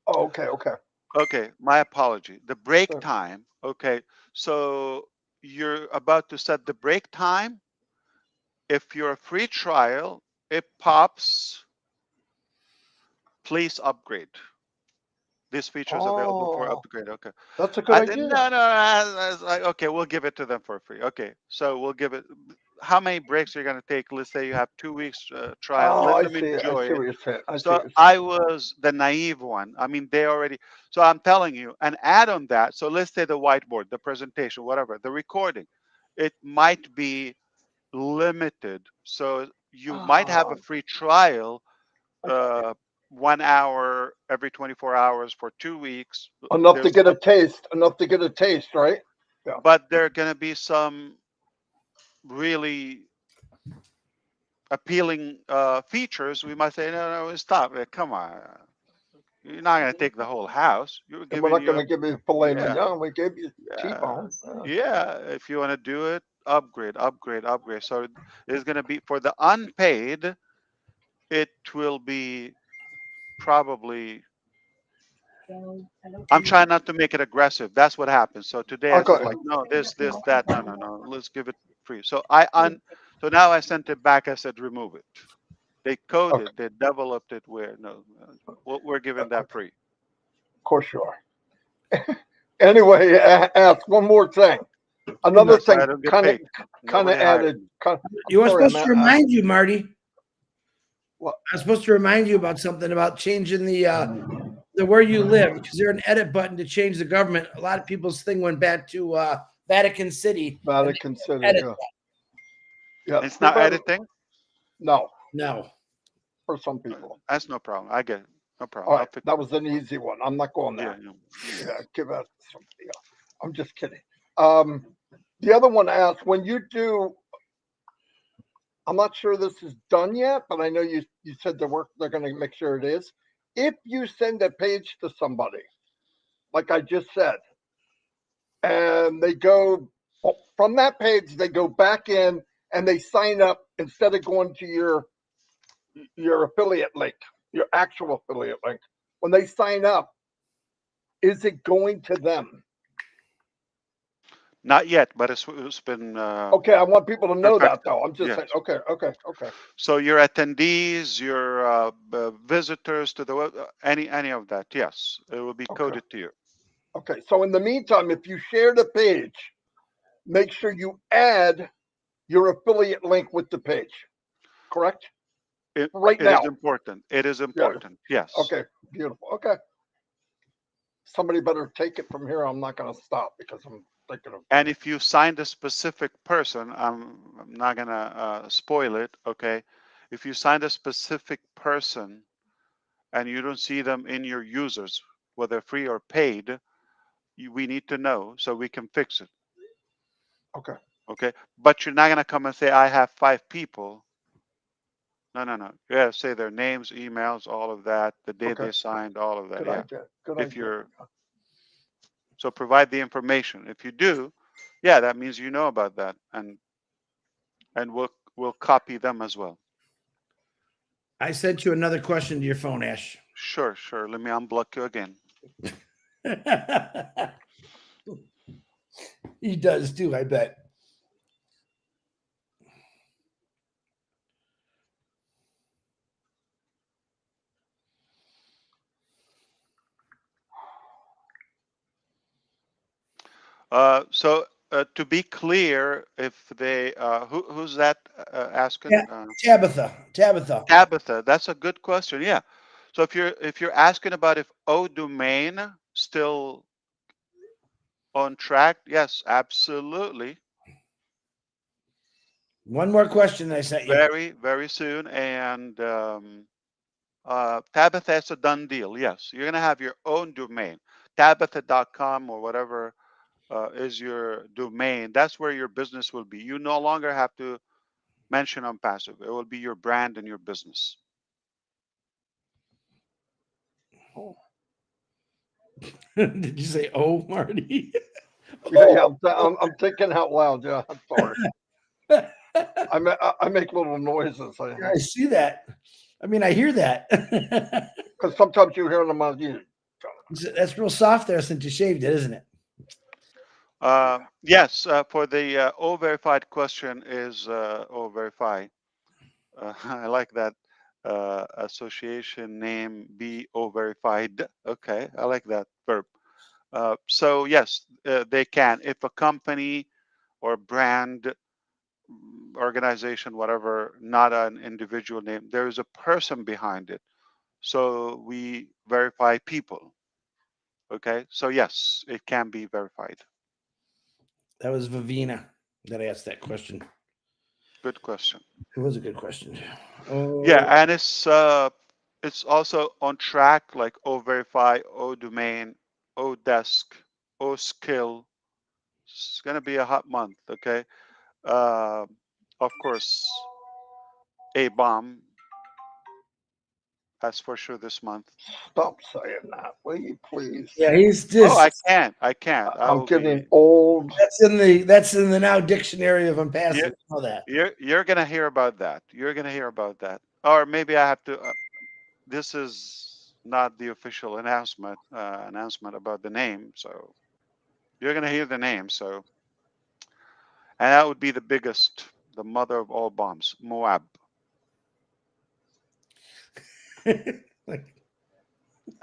Oh, okay. Okay.
Okay, my apology. The break
Sure.
time. Okay, so you're about to set the break time. If you're a free trial, it pops. Please upgrade. This feature is available for
Oh,
upgrade. Okay.
that's a good idea.
No, no. Okay, we'll give it to them for free. Okay, so we'll give it. How many breaks are you going to take? Let's say you have 2 weeks trial.
Oh,
Let
I
them
see. I
enjoy
see
it.
what you're saying. I see
So
what you're saying.
I was the naive one. I mean, they already. So I'm telling you, and add on that. So let's say the whiteboard, the presentation, whatever, the recording, it might be limited. So you might have a
Oh,
free trial,
I got you.
uh, 1 hour every 24 hours for 2 weeks.
Enough to
There's
get a
some,
taste. Enough to get a taste, right? Yeah.
but there are going to be some really appealing features. We might say, no, no, stop it. Come on. You're not going to take the whole house. You're
And we're
giving
not
you
going
a,
to give you filet
yeah,
mignon. We gave you
yeah,
T-bone. Yeah.
yeah. If you want to do it, upgrade, upgrade, upgrade. So it's going to be for the unpaid, it will be probably, I'm trying not to make it aggressive. That's what happens. So today I said
Okay.
like, no, this, that, no, no, no. Let's give it free. So now I sent it back. I said, remove it. They
Okay.
coded, they developed it where no, we're giving that
Of
free.
course you are. Anyway, ask one more thing. Another
That's why I
thing,
don't get paid.
kind of
Nobody hired
added.
me.
You were
Sorry, I'm
supposed to remind you, Marty.
what?
I was supposed to remind you about something about changing the where you live, because there's an edit button to change the government. A lot of people's thing went back to Vatican City. And
Vatican
they
City.
edit
Yeah. Yeah.
It's
Too
not
bad.
editing.
No,
no.
for some people.
That's no problem. I get it. No problem.
All
I'll
right.
fix
That
it.
was an easy one. I'm not going
Yeah,
there.
yeah.
Yeah. Give that to somebody else. I'm just kidding. Um, the other one asked when you do. I'm not sure this is done yet, but I know you said the work they're going to make sure it is. If you send a page to somebody, like I just said, and they go from that page, they go back in and they sign up instead of going to your affiliate link, your actual affiliate link. When they sign up, is it going to them?
Not yet, but it's been
Okay, I want people to know that
perfected.
though. I'm just
Yes.
saying. Okay, okay, okay.
So your attendees, your visitors to the web, any of that, yes, it will be
Okay.
coded to you.
Okay. So in the meantime, if you share the page, make sure you add your affiliate link with the page. Correct?
It,
Right
it is
now.
important. It is
Yeah.
important. Yes.
Okay. Beautiful. Okay. Somebody better take it from here. I'm not going to stop because I'm thinking of.
And if you signed a specific person, I'm not gonna spoil it. Okay. If you signed a specific person and you don't see them in your users, whether free or paid, we need to know so we can fix it.
Okay.
Okay. But you're not going to come and say, I have 5 people. No. You have to say their names, emails, all of that, the day
Okay.
they signed, all of that.
Good
Yeah.
idea. Good
If
idea.
you're so provide the information. If you do, yeah, that means you know about that, and we'll copy them as well.
I sent you another question to your phone, Ash.
Sure. Let me unblock you again.
He does too, I bet.
So to be clear, if they who's that asking?
Yeah, Tabitha.
Tabitha, that's a good question. Yeah. So if you're asking about if O domain still on track, yes, absolutely.
One more question that I sent you.
Very soon, and Tabitha, that's a done deal. Yes, you're gonna have your own domain, Tabitha.com or whatever is your domain. That's where your business will be. You no longer have to mention Onpassive. It will be your brand and your business.
Oh.
Did you say, "Oh, Marty"?
Yeah, I'm thinking out loud. Yeah, I'm sorry. I make little noises.
I see that. I mean, I hear that.
Because sometimes you hear them on you.
That's real soft there since you shaved it, isn't it?
Yes, for the O verified question is O verify. I like that association name, be O verified. Okay, I like that verb. So yes, they can. If a company or brand, organization, whatever, not an individual name, there is a person behind it. So we verify people. Okay, so yes, it can be verified.
That was Vivina that asked that question.
Good question.
It was a good question. Oh,
Yeah, and it's also on track, like O verify, O domain, O desk, O skill. It's gonna be a hot month. Okay, of course, A bomb. That's for sure this month.
Stop saying that, will you please?
yeah, he's
Oh,
just.
I can't. I
I'm
will
getting
be.
old.
That's in the now dictionary of Onpassive.
Yeah.
You know that.
You're gonna hear about that. You're gonna hear about that. Or maybe I have to. This is not the official announcement about the name, so you're gonna hear the name. So, and that would be the biggest, the mother of all bombs, Moab.
Like,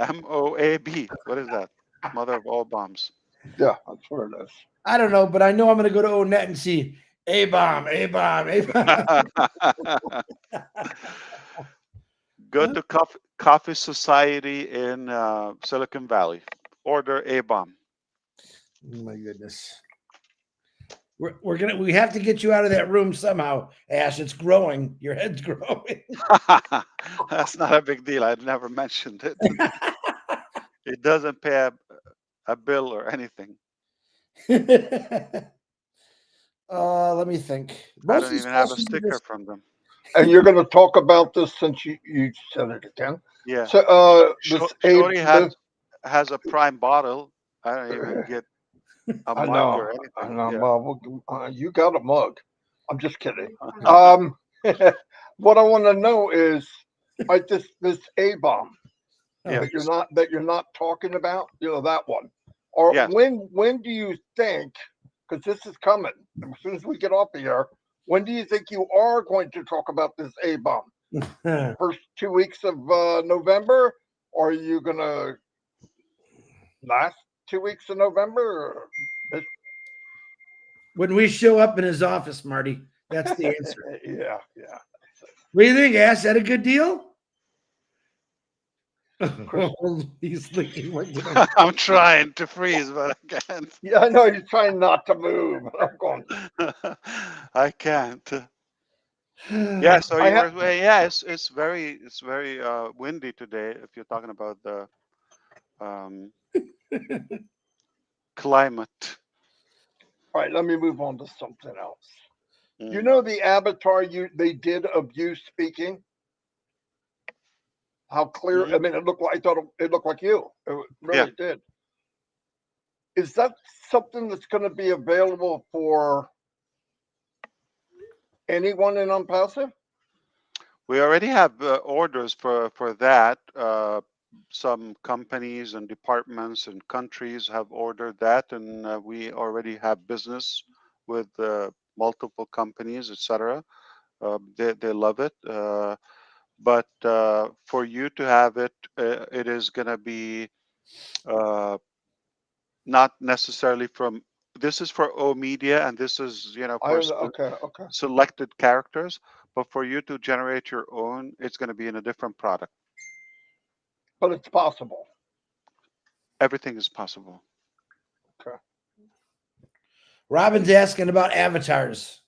MOAB. What is that? Mother of all bombs.
Yeah, that's where it is.
I don't know, but I know I'm going to go to Onet and see A bomb.
Go to Coffee Society in Silicon Valley. Order A bomb.
Oh my goodness. We have to get you out of that room somehow, Ash. It's growing. Your head's growing.
That's not a big deal. I never mentioned it. It doesn't pay a bill or anything.
Let me think.
I don't even have a sticker from them.
And you're going to talk about this since you said it again.
Yeah.
So
Shorty has a prime bottle. I don't even get a
I
mug
know.
or anything.
I know.
Yeah.
Well, you got a mug. I'm just kidding. What I want to know is, like this A bomb
Yeah.
that you're not talking about. You know that one. Or
Yes.
when do you think? Because this is coming as soon as we get off the air. When do you think you are going to talk about this A bomb? First 2 weeks of November, or are you gonna last 2 weeks of November?
When we show up in his office, Marty, that's the answer.
Yeah.
What do you think, Ash? Is that a good deal? He's thinking,
I'm trying to freeze, but I can't.
Yeah, I know you're trying not to move. I'm going.
I can't. Yeah, so
I
you
have
were yeah, it's very windy today if you're talking about the um, climate.
all right. Let me move on to something else. You
Mm.
know the avatar they did of you speaking. How clear? I
Mhm.
mean, it looked like I thought it looked like you. It
Yeah.
really did. Is that something that's going to be available for anyone in Onpassive?
We already have orders for that. Some companies and departments and countries have ordered that, and we already have business with multiple companies, etc. They love it. But for you to have it, it is going to be uh, not necessarily from. This is for O Media, and this is
I
for
okay, okay,
selected characters. But for you to generate your own, it's going to be in a different product.
but it's possible.
Everything is possible.
Okay.
Robin's asking about avatars.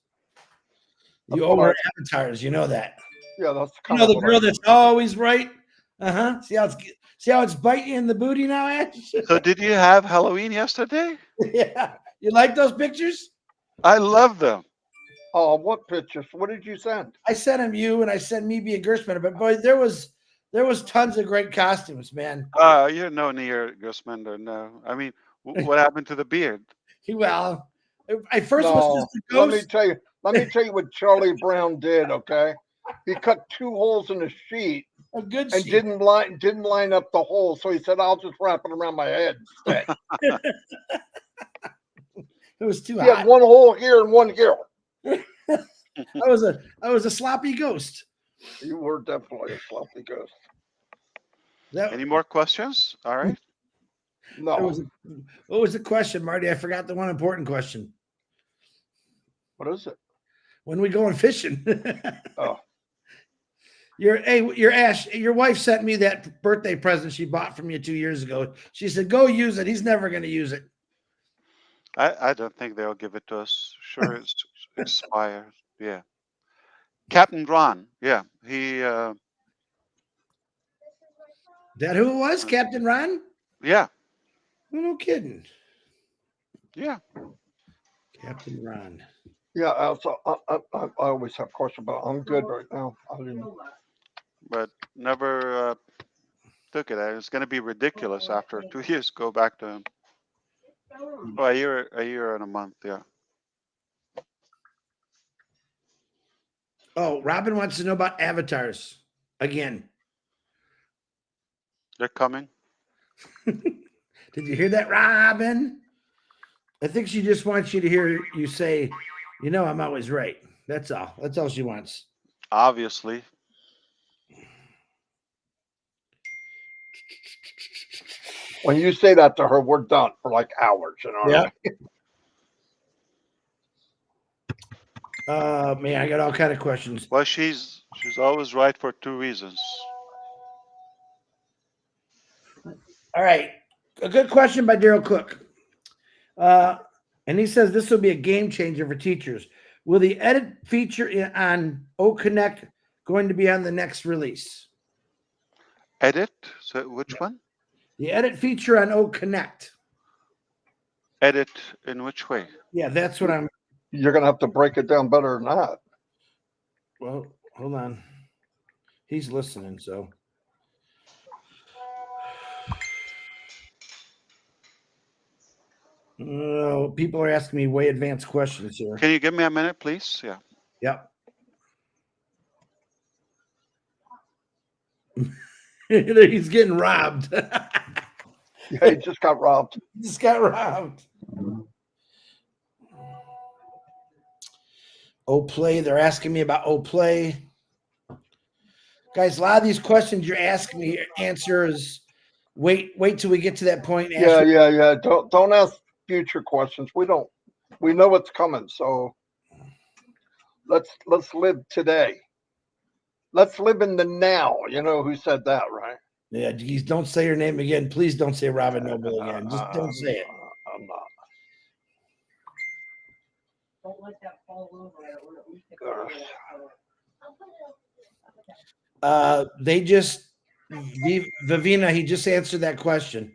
You owe her avatars. You know that.
Yeah, that's
You
kind
know
of
the
what
girl
I.
that's always right. See how it's biting you in the booty now, Ash.
So did you have Halloween yesterday?
Yeah. You like those pictures?
I love them.
Oh, what pictures? What did you send?
I sent him you, and I sent me being Gershman. But boy, there was tons of great costumes, man.
You're no near Grossmender. No, I mean, what happened to the beard?
Well, I first was
No,
just a ghost.
Let me tell you what Charlie Brown did. Okay, he cut 2 holes in the sheet
A good
and
sheet.
didn't line up the hole. So he said, "I'll just wrap it around my head instead."
It was too
He had
hot.
1 hole here and one here.
I was a sloppy ghost.
You were definitely a sloppy ghost.
That
Any more questions? All right.
There
No,
was what was the question, Marty? I forgot the one important question.
what is it?
When we going fishing?
Oh,
your Ash, your wife sent me that birthday present she bought from you 2 years ago. She said, "Go use it." He's never going to use it.
I don't think they'll give it to us. Sure, it's expired. Yeah. Captain Ron. Yeah, he.
That who it was, Captain Ron?
Yeah,
Oh, no kidding,
yeah.
Captain Ron.
yeah. So I always have questions about. I'm good right now. I didn't.
But never took it. It's going to be ridiculous after 2 years. Go back to him. Oh, a year and a month. Yeah.
Oh, Robin wants to know about avatars again.
They're coming.
Did you hear that, Robin? I think she just wants you to hear you say, "You know, I'm always right." That's all. That's all she wants.
Obviously.
When you say that to her, we're done for like hours. You know what I
Yeah.
mean?
Man, I got all kind of questions.
Well, she's always right for 2 reasons.
All right. A good question by Daryl Cook. And he says this will be a game changer for teachers. Will the edit feature on O Connect going to be on the next release?
Edit. So which one?
The edit feature on O Connect.
Edit in which way?
Yeah, that's what I'm.
You're gonna have to break it down better than that.
Well, hold on. He's listening, so. People are asking me way advanced questions here.
Can you give me a minute, please? Yeah.
Yep. He's getting robbed.
Yeah, he just got robbed.
He just got robbed. Play. They're asking me about Play. Guys, a lot of these questions you're asking me answers. Wait till we get to that point.
Yeah. Don't ask future questions. We know what's coming. So let's live today. Let's live in the now. You know who said that, right?
Yeah, geez, don't say your name again. Please don't say Robin Noble again. Just don't say it.
I'm not.
Don't let that fall over. Or at least
They just Vivina, he just answered that question.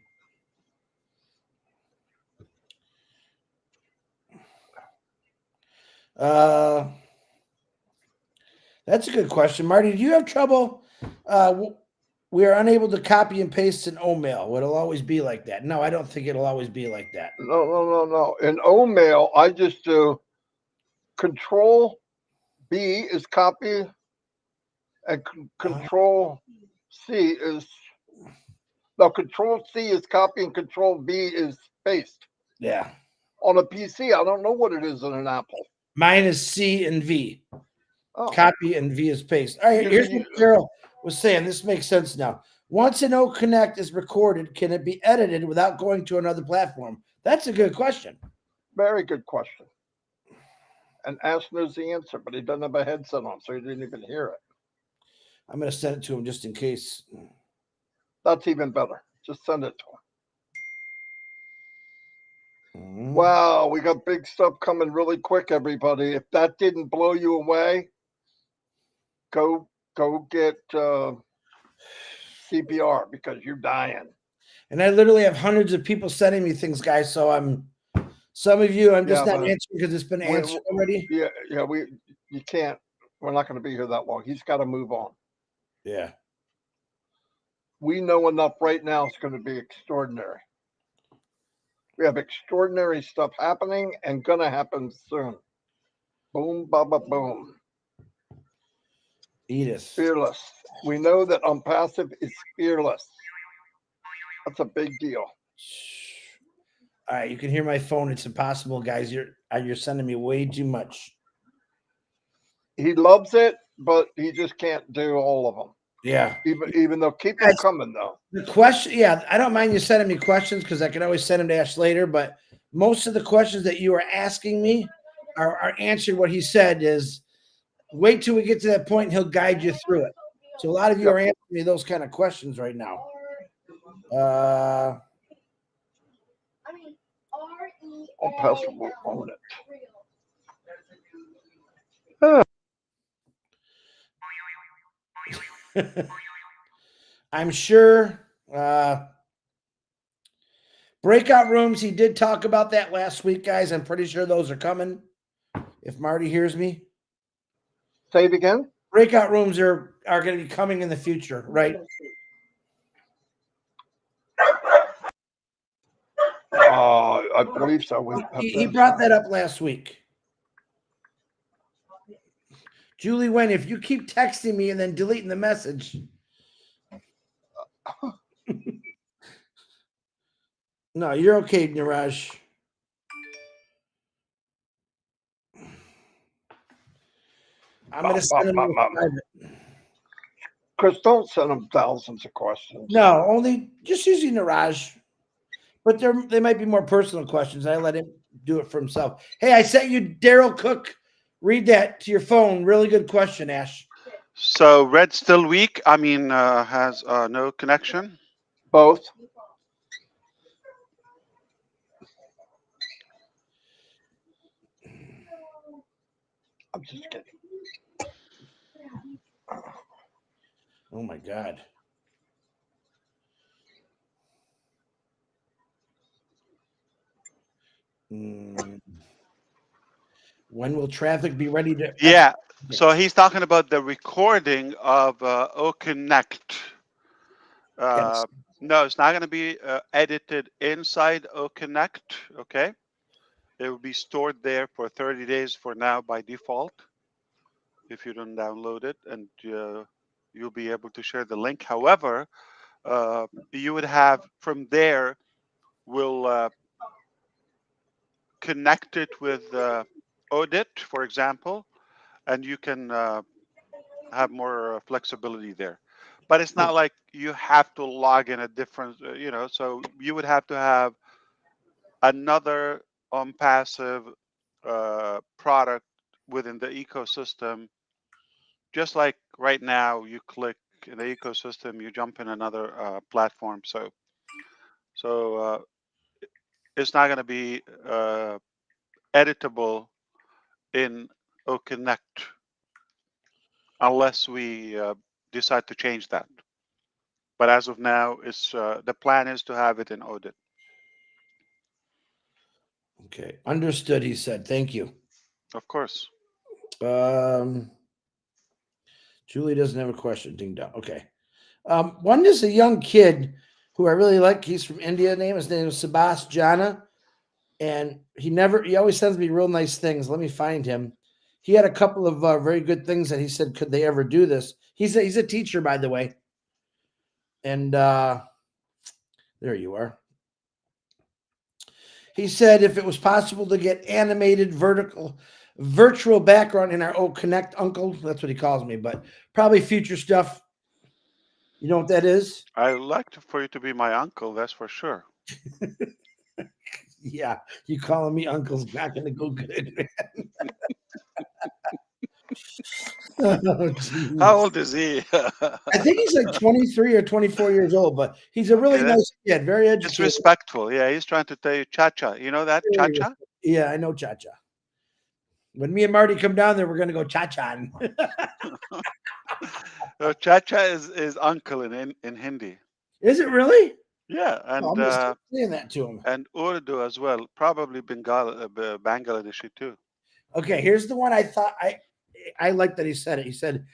That's a good question, Marty. Do you have trouble? We are unable to copy and paste an O-mail. It'll always be like that. No, I don't think it'll always be like that.
No. In O-mail, I just do Control B is copy, and Control C is Control C is copy, and Control V is paste.
Yeah.
On a PC, I don't know what it is in an Apple.
Mine is C and V.
Oh.
Copy and V is paste. All right, here's what Daryl was saying. This makes sense now. Once an O Connect is recorded, can it be edited without going to another platform? That's a good question.
Very good question. And Ash knows the answer, but he doesn't have a headset on, so he didn't even hear it.
I'm going to send it to him just in case.
That's even better. Just send it to him. Wow, we got big stuff coming really quick, everybody. If that didn't blow you away, go get CPR because you're dying.
And I literally have hundreds of people sending me things, guys. So some of you, I'm just not answering because it's been answered already.
Yeah, you can't. We're not going to be here that long. He's got to move on.
Yeah.
We know enough right now. It's going to be extraordinary. We have extraordinary stuff happening and going to happen soon. Boom, baba, boom.
Edith.
Fearless. We know that Onpassive is fearless. That's a big deal.
All right, you can hear my phone. It's impossible, guys. You're sending me way too much.
He loves it, but he just can't do all of them.
Yeah.
Even though keep them coming though.
The question, yeah, I don't mind you sending me questions because I can always send them to Ash later. But most of the questions that you are asking me are answered. What he said is, wait till we get to that point, and he'll guide you through it. So a lot of you are answering me those kind of questions right now.
Onpassive will own it.
I'm sure breakout rooms, he did talk about that last week, guys. I'm pretty sure those are coming. If Marty hears me.
Say it again.
Breakout rooms are going to be coming in the future, right?
I believe so.
He brought that up last week. Julie Wen, if you keep texting me and then deleting the message. No, you're okay, Niraj. I'm going to send him private.
Chris, don't send him thousands of questions.
No, only just using Niraj. But they might be more personal questions. I let him do it for himself. Hey, I sent you Daryl Cook. Read that to your phone. Really good question, Ash.
So Red's still weak. I mean, has no connection.
Both. I'm just kidding.
Oh my God. When will traffic be ready to?
Yeah. So he's talking about the recording of OConnect.
Yes.
No, it's not going to be edited inside OConnect. Okay. It will be stored there for 30 days for now by default. If you don't download it, and you'll be able to share the link. However, you would have from there, we'll connect it with Audit, for example, and you can have more flexibility there. But it's not like you have to log in a different, so you would have to have another Onpassive product within the ecosystem. Just like right now, you click in the ecosystem, you jump in another platform. So it's not going to be editable in OConnect unless we decide to change that. But as of now, it's the plan is to have it in audit.
Okay, understood. He said, "Thank you."
Of course.
Um, Julie doesn't have a question. Ding dong. Okay. One is a young kid who I really like. He's from India. His name is Sebastiana, and he always sends me real nice things. Let me find him. He had a couple of very good things that he said. Could they ever do this? He's a teacher, by the way. And there you are. He said if it was possible to get animated virtual background in our old Connect Uncle, that's what he calls me, but probably future stuff. You know what that is?
I would like for you to be my uncle. That's for sure.
Yeah, you calling me uncle's not going to go good, man. Oh,
How
geez.
old is he?
I think he's like 23 or 24 years old, but he's a really
Okay,
nice kid, very
it's
educated.
respectful. Yeah, he's trying to tell you cha-cha. You know that cha-cha?
Yeah, I know cha-cha. When me and Marty come down there, we're going to go cha-cha.
Cha-cha is uncle in Hindi.
Is it really?
Yeah,
Oh, I'm going to start saying that to him.
and Urdu as well. Probably Bangladeshi too.
Okay, here's the one I thought I like that he said it. He said,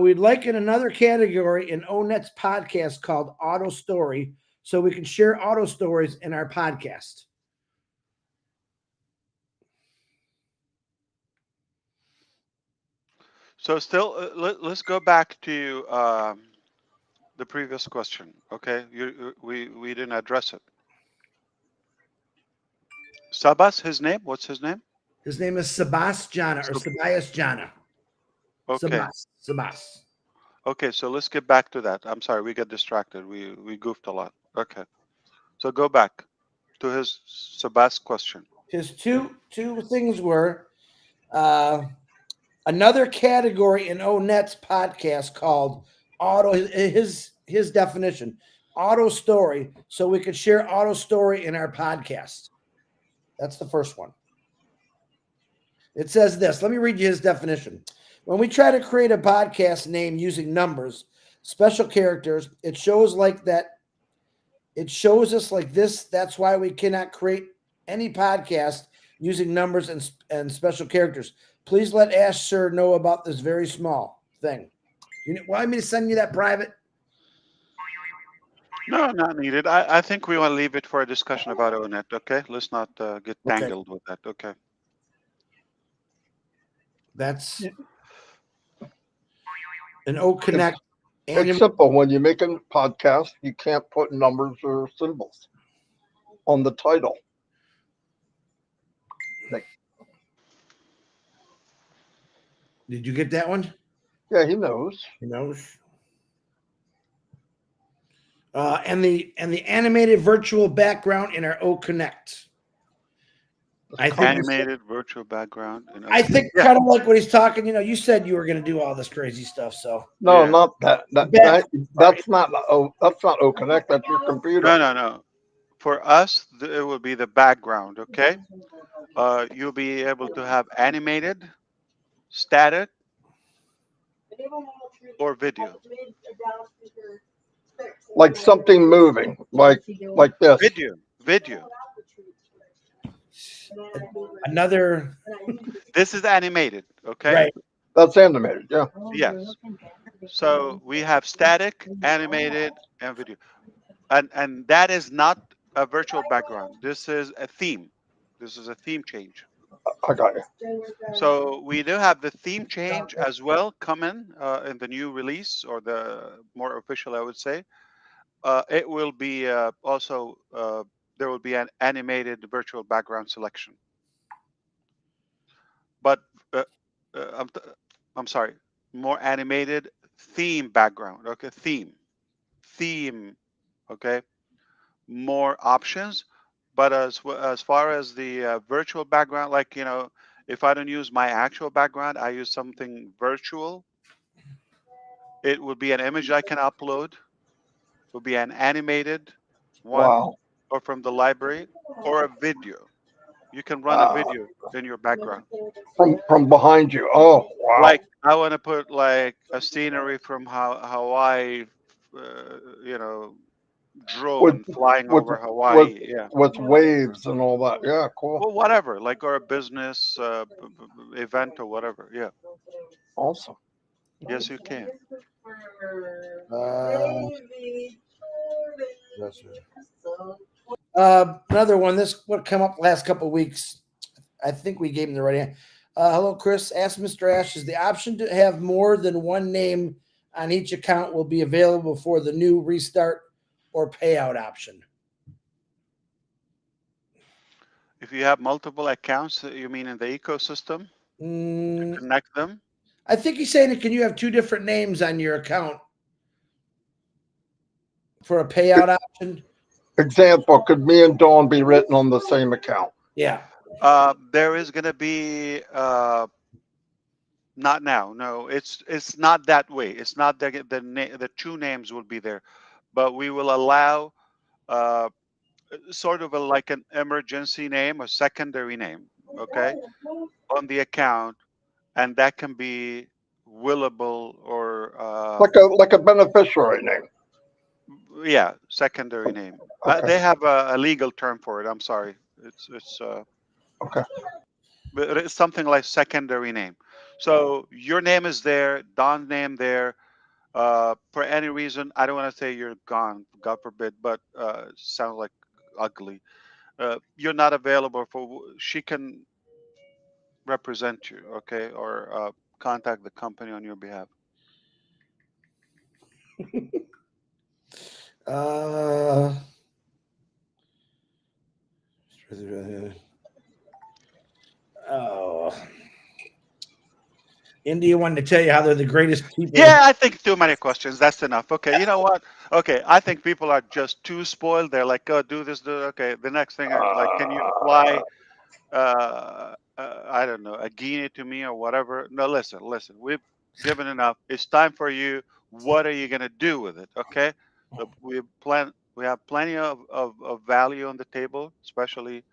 we'd like in another category in ONET's podcast called Auto Story, so we can share auto stories in our podcast.
So still, let's go back to the previous question. Okay, we didn't address it. Sabas, his name? What's his name?
His name is Sebastiana or Sebastiana.
Okay.
Sabas.
Okay, so let's get back to that. I'm sorry, we got distracted. We goofed a lot. Okay, so go back to his Sabas question.
His two things were another category in ONET's podcast called auto. His definition, auto story, so we could share auto story in our podcast. That's the first one. It says this. Let me read you his definition. When we try to create a podcast name using numbers, special characters, it shows like that. It shows us like this. That's why we cannot create any podcast using numbers and special characters. Please let Ash Sir know about this very small thing. You want me to send you that private?
No, not needed. I think we want to leave it for a discussion about ONET. Okay, let's not get tangled with that. Okay.
That's an O Connect.
It's simple. When you make a podcast, you can't put numbers or symbols on the title.
Did you get that one?
Yeah, he knows.
He knows. And the animated virtual background in our O Connect.
I think
Animated virtual background.
I think kind of like what he's talking. You know, you said you were going to do all this crazy stuff. So
no,
Yeah.
not that. That's not O Connect. That's your computer.
No. For us, it will be the background. Okay. You'll be able to have animated, static, or video.
Like something moving, like this.
Video.
another
This is animated. Okay.
right.
That's animated. Yeah.
Yes. So we have static, animated, and video, and that is not a virtual background. This is a theme. This is a theme change.
I got you.
So we do have the theme change as well coming in the new release, or the more official, I would say. It will be also there will be an animated virtual background selection. But I'm sorry, more animated theme background. Okay, theme. Okay, more options. But as far as the virtual background, like, if I don't use my actual background, I use something virtual. It would be an image I can upload. It would be an animated one,
Wow.
or from the library, or a video. You can run a video in your background.
From behind you. Oh, wow.
Like I want to put like a scenery from Hawaii, you know,
with
drone flying
with
over
with
Hawaii. Yeah.
with waves and all that. Yeah, cool.
Well, whatever, like, or a business event or whatever. Yeah.
Awesome.
Yes, you can.
Yes, sir. Another one. This what come up last couple of weeks. I think we gave him the right answer. Hello, Chris. Ask Mr. Ash: is the option to have more than one name on each account will be available for the new restart or payout option?
If you have multiple accounts, you mean in the ecosystem to connect them?
I think he's saying, can you have two different names on your account for a payout option?
Example: could me and Dawn be written on the same account?
Yeah.
There is going to be not now. No, it's not that way. It's not the two names will be there, but we will allow uh, sort of like an emergency name or secondary name, okay, on the account, and that can be willable or
Like a beneficiary name.
yeah, secondary name.
Okay.
They have a legal term for it. I'm sorry. It's
Okay.
but it's something like secondary name. So your name is there, Don's name there. For any reason, I don't want to say you're gone, God forbid, but sounds like ugly. You're not available for. She can represent you, okay, or contact the company on your behalf.
Uh, oh, India wanted to tell you how they're the greatest people.
Yeah, I think too many questions. That's enough. Okay, you know what? Okay, I think people are just too spoiled. They're like, oh, do this, do okay. The next thing, like, can you fly? I don't know, a guinea to me or whatever. No, listen, listen. We've given enough. It's time for you. What are you gonna do with it? Okay. So we plan. We have plenty of value on the table, especially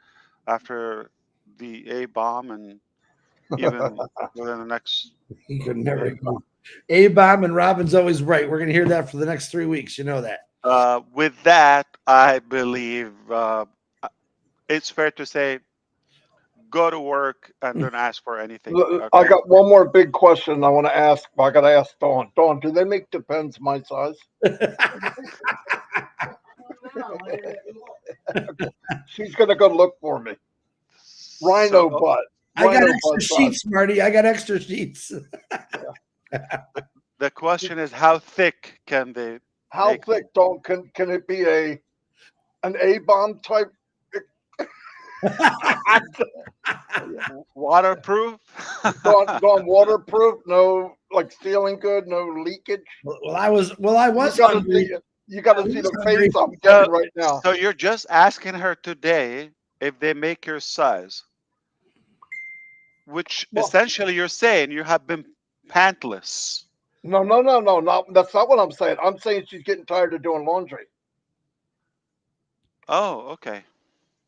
after the A bomb and even within the next.
He could never go. A-bomb and Robin's always right. We're going to hear that for the next 3 weeks. You know that.
With that, I believe it's fair to say go to work and don't ask for anything.
I
Okay.
got one more big question I want to ask. I got to ask Dawn. Dawn, do they make Depends my size? She's gonna go look for me. Rhino
So,
butt.
I got
Rhino
extra
butt size.
sheets, Marty. I got extra sheets.
the question is, how thick can they
How
make them?
thick, Dawn? Can it be an A bomb type?
Waterproof?
Dawn waterproof? No, like sealing good? No leakage?
Well, I was hungry.
You got to see the face I'm
So,
getting right now.
so you're just asking her today if they make your size, which
Well,
essentially you're saying you have been pantless.
no, that's not what I'm saying. I'm saying she's getting tired of doing laundry.
Oh, okay.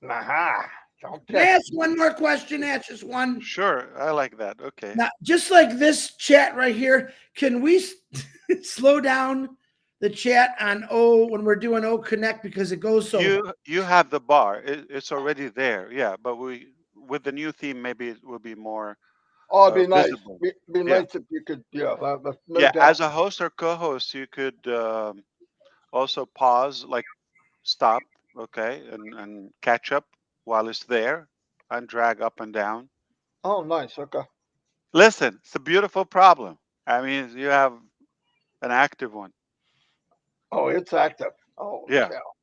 Nah, don't
Can I
check.
ask one more question? Ask just one.
Sure. I like that. Okay.
Now, just like this chat right here, can we slow down the chat on when we're doing O Connect because it goes so.
You have the bar. It's already there. Yeah, but we with the new theme maybe it will be more
Oh, it'd be nice.
visible.
Be
Yeah.
nice if you could. Yeah, that's no
Yeah,
doubt.
as a host or co-host, you could also pause, like stop, okay, and catch up while it's there, and drag up and down.
Oh, nice. Okay.
Listen, it's a beautiful problem. I mean, you have an active one.
Oh, it's active. Oh,
Yeah.
cow.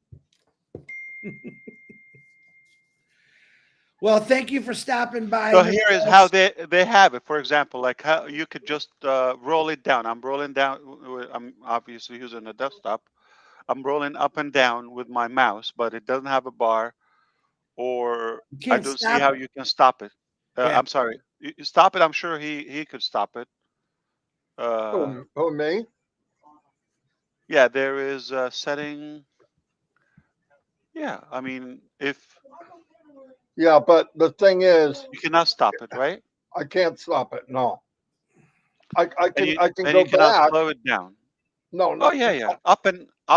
Well, thank you for stopping by.
So here is how they have it. For example, like how you could just roll it down. I'm rolling down. I'm obviously using a desktop. I'm rolling up and down with my mouse, but it doesn't have a bar, or
You
I
can't
don't see
stop
how
it.
you can stop it.
Yeah.
I'm sorry. You stop it. I'm sure he could stop it. Uh,
Oh, me?
yeah, there is a setting. Yeah, I mean, if
Yeah, but the thing is,
you cannot stop it, right?
I can't stop it. No. I
and you
can go
cannot
back.
slow it down.
No,
Oh
not.
yeah, yeah. Up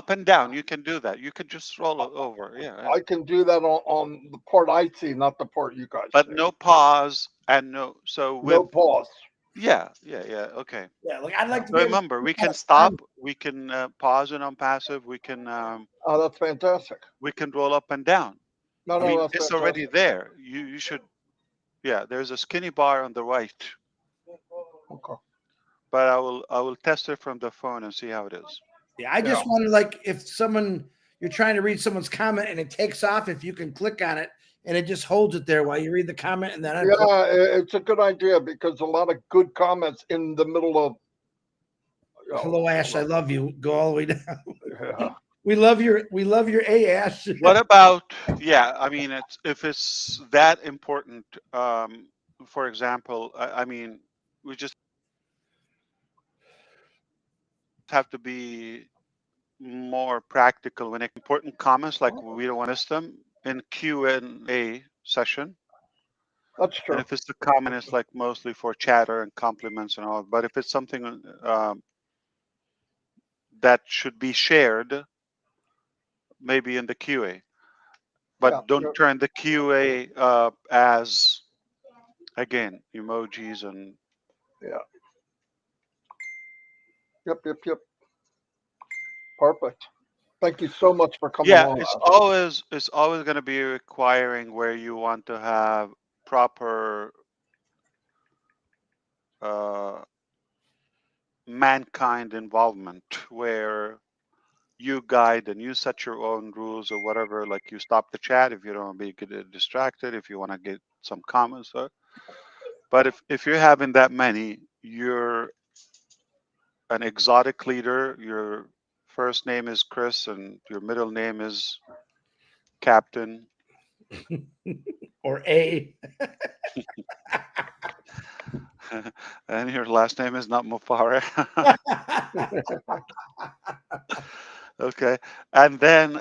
and down. You can do that. You can just roll it over. Yeah, yeah.
I can do that on the part I see, not the part you guys
But
see.
no pause and no. So
No
with
pause.
yeah, okay.
Yeah, like I'd like to
So
be able
remember, we can
to
stop. We can pause and Onpassive.
Oh, that's fantastic.
We can roll up and down.
No,
I mean,
that's
it's
fantastic.
already there. You should. Yeah, there's a skinny bar on the right,
Okay.
but I will test it from the phone and see how it is.
Yeah, I just wonder, like, if you're trying to read someone's comment and it takes off, if you can click on it and it just holds it there while you read the comment and then
Yeah, it's a good idea because a lot of good comments in the middle of.
Hello, Ash, I love you. Go all the way down.
Yeah.
We love your A, Ash.
What about? Yeah, I mean, if it's that important. For example, I mean, we just have to be more practical when important comments like we don't want to miss them in Q&A session.
That's true.
And if it's the comment, it's like mostly for chatter and compliments and all. But if it's something that should be shared, maybe in the QA. But
Yeah,
don't turn the QA as, again, emojis and.
Yeah. Yep. Perfect. Thank you so much for coming
Yeah,
on.
it's always going to be requiring where you want to have proper mankind involvement, where you guide and you set your own rules or whatever. Like you stop the chat if you don't want to get distracted, if you want to get some comments. But if you're having that many, you're an exotic leader. Your first name is Chris and your middle name is Captain.
Or A.
And your last name is not Mufare. Okay, and then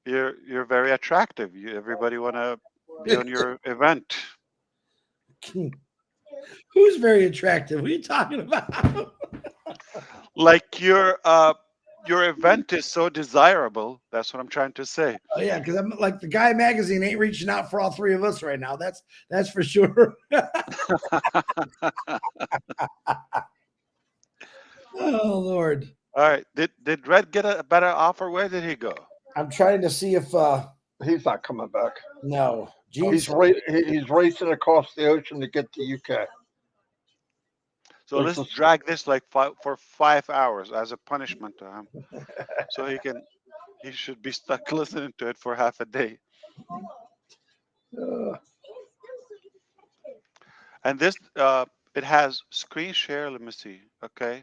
you're very attractive. Everybody want to be on your event.
Who's very attractive? What are you talking about?
Like your event is so desirable. That's what I'm trying to say.
Oh yeah, because I'm like the Guy magazine ain't reaching out for all three of us right now. That's for sure. Oh Lord.
All right. Did Red get a better offer? Where did he go?
I'm trying to see if
He's not coming back.
no.
He's racing across the ocean to get to UK.
So let's drag this like for 5 hours as a punishment to him. So he should be stuck listening to it for half a day. And this it has screen share. Let me see. Okay.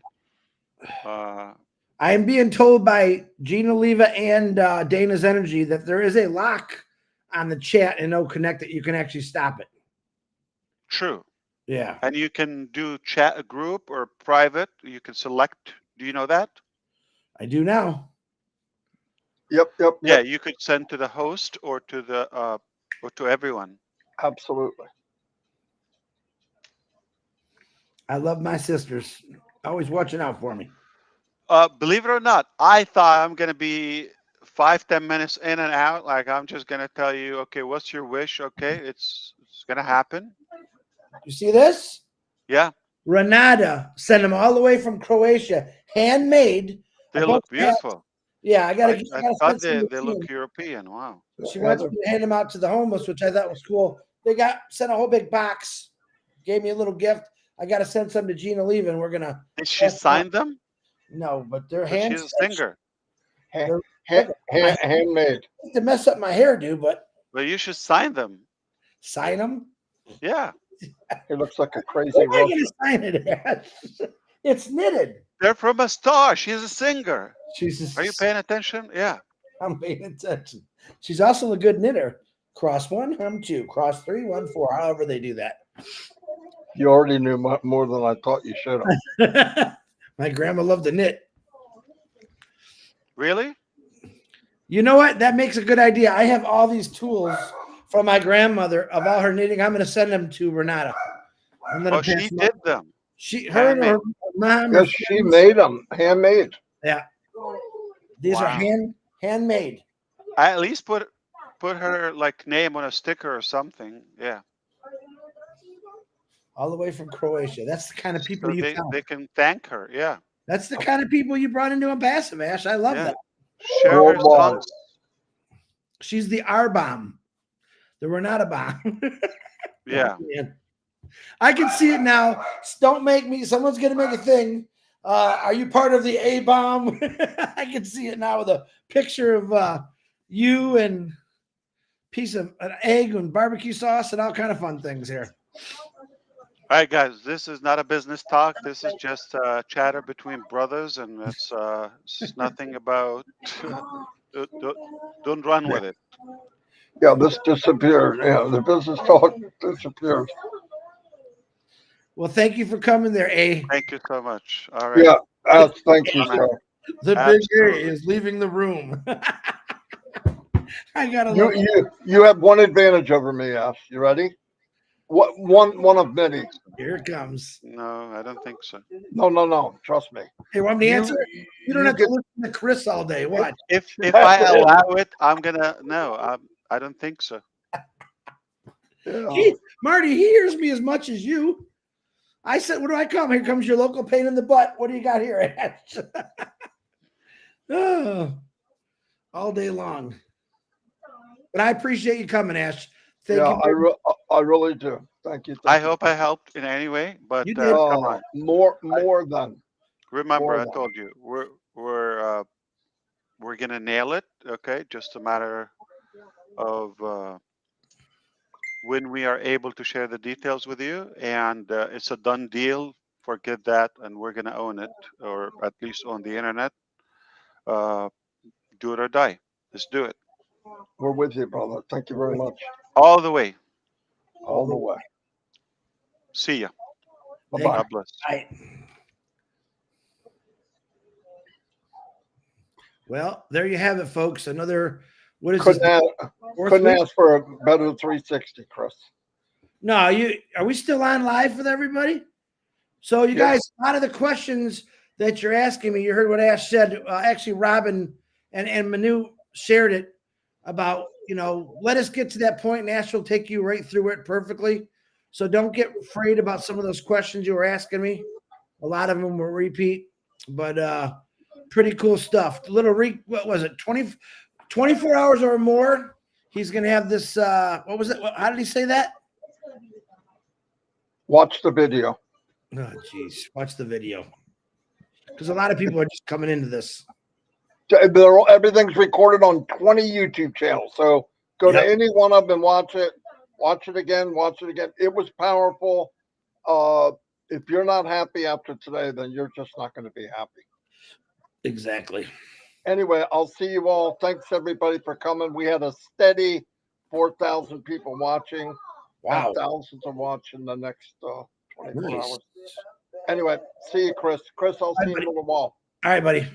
I am being told by Gina Leva and Dana's Energy that there is a lock on the chat and no connect that you can actually stop it.
True.
Yeah.
And you can do chat a group or private. You can select. Do you know that?
I do now.
Yep.
Yeah, you could send to the host or to the or to everyone.
Absolutely.
I love my sisters. Always watching out for me.
Believe it or not, I thought I'm gonna be 5-10 minutes in and out. Like I'm just gonna tell you, okay, what's your wish? Okay, it's gonna happen.
You see this?
Yeah.
Renata sent them all the way from Croatia, handmade.
They look beautiful.
Yeah, I
I thought they look European. Wow.
She wants me to hand them out to the homeless, which I thought was cool. They sent a whole big box, gave me a little gift. I got to send some to Gina Leva, and we're gonna.
Did she sign them?
No, but they're hand.
She's a singer.
Handmade.
To mess up my hairdo, but.
Well, you should sign them.
Sign them?
Yeah. It looks like a crazy.
Where am I going to sign it at? It's knitted.
They're from a star. She's a singer.
Are
you paying attention? Yeah.
I'm paying attention. She's also a good knitter. Cross 1, hem 2, cross 3, 1, 4. However they do that.
You already knew more than I thought you should have.
My grandma loved to knit.
Really?
You know what? That makes a good idea. I have all these tools from my grandmother of all her knitting. I'm going to send them to Renata.
She did them.
her and her
Handmade.
mom.
Yes,
Her
she
friends.
made them, handmade.
Yeah, these are
Wow.
handmade.
I at least put her like name on a sticker or something. Yeah.
All the way from Croatia. That's the kind of people
So
you
they
found.
can thank her. Yeah.
That's the kind of people you brought into Onpassive, Ash. I love
Yeah.
that.
Share her
Worldwide.
songs.
She's the R bomb. The Renata bomb.
Yeah.
Man. I can see it now. Don't make me. Someone's gonna make a thing. Are you part of the A bomb? I can see it now with a picture of you and piece of an egg and barbecue sauce and all kind of fun things here.
All right, guys. This is not a business talk. This is just chatter between brothers, and it's nothing about. Don't run with it.
Yeah, this disappeared. Yeah, the business talk disappeared.
Well, thank you for coming there, A.
Thank you so much. All right.
Yeah, thank you,
Amen.
sir.
The big A
Absolutely.
is leaving the room. I gotta
You
love it.
you have one advantage over me, Ash. You ready? What one of many.
Here it comes.
No, I don't think so.
No. Trust me.
Hey, want me to answer? You don't have to
get
listen to Chris all day. Watch.
If I allow it, I'm gonna no. I don't think so.
yeah.
Marty, he hears me as much as you. I said, what do I come? Here comes your local pain in the butt. What do you got here, Ash? Oh, all day long. But I appreciate you coming, Ash. Thank
Yeah,
you.
I really do. Thank you.
I hope I helped in any way, but
You did.
come on.
More than.
Remember,
More
I
than.
told you we're gonna nail it. Okay, just a matter of when we are able to share the details with you, and it's a done deal. Forget that, and we're gonna own it, or at least on the internet. Uh, do it or die. Let's do it
We're with you, brother. Thank you very much.
all the way.
All the way.
See ya.
Bye
Thank
bye.
God bless.
Right. Well, there you have it, folks. Another, what is this? Fourth
Couldn't
week?
ask for a better 360, Chris.
No, are we still on live with everybody? So you guys, a lot of the questions that you're asking me, you heard what Ash said. Actually, Robin and Manu shared it about, let us get to that point and Ash will take you right through it perfectly. So don't get afraid about some of those questions you were asking me. A lot of them will repeat, but pretty cool stuff. What was it? 24 hours or more. He's going to have this, what was it? How did he say that?
Watch the video.
Oh, geez. Watch the video. Because a lot of people are just coming into this.
Everything's recorded on 20 YouTube channels. So go to any one of them and watch it. Watch it again. Watch it again. It was powerful. If you're not happy after today, then you're just not going to be happy.
Exactly.
Anyway, I'll see you all. Thanks everybody for coming. We had a steady 4,000 people watching.
Wow.
And thousands are watching the next 24
Nice.
hours. Anyway, see you, Chris. Chris, I'll see you in a little while.
All right, buddy.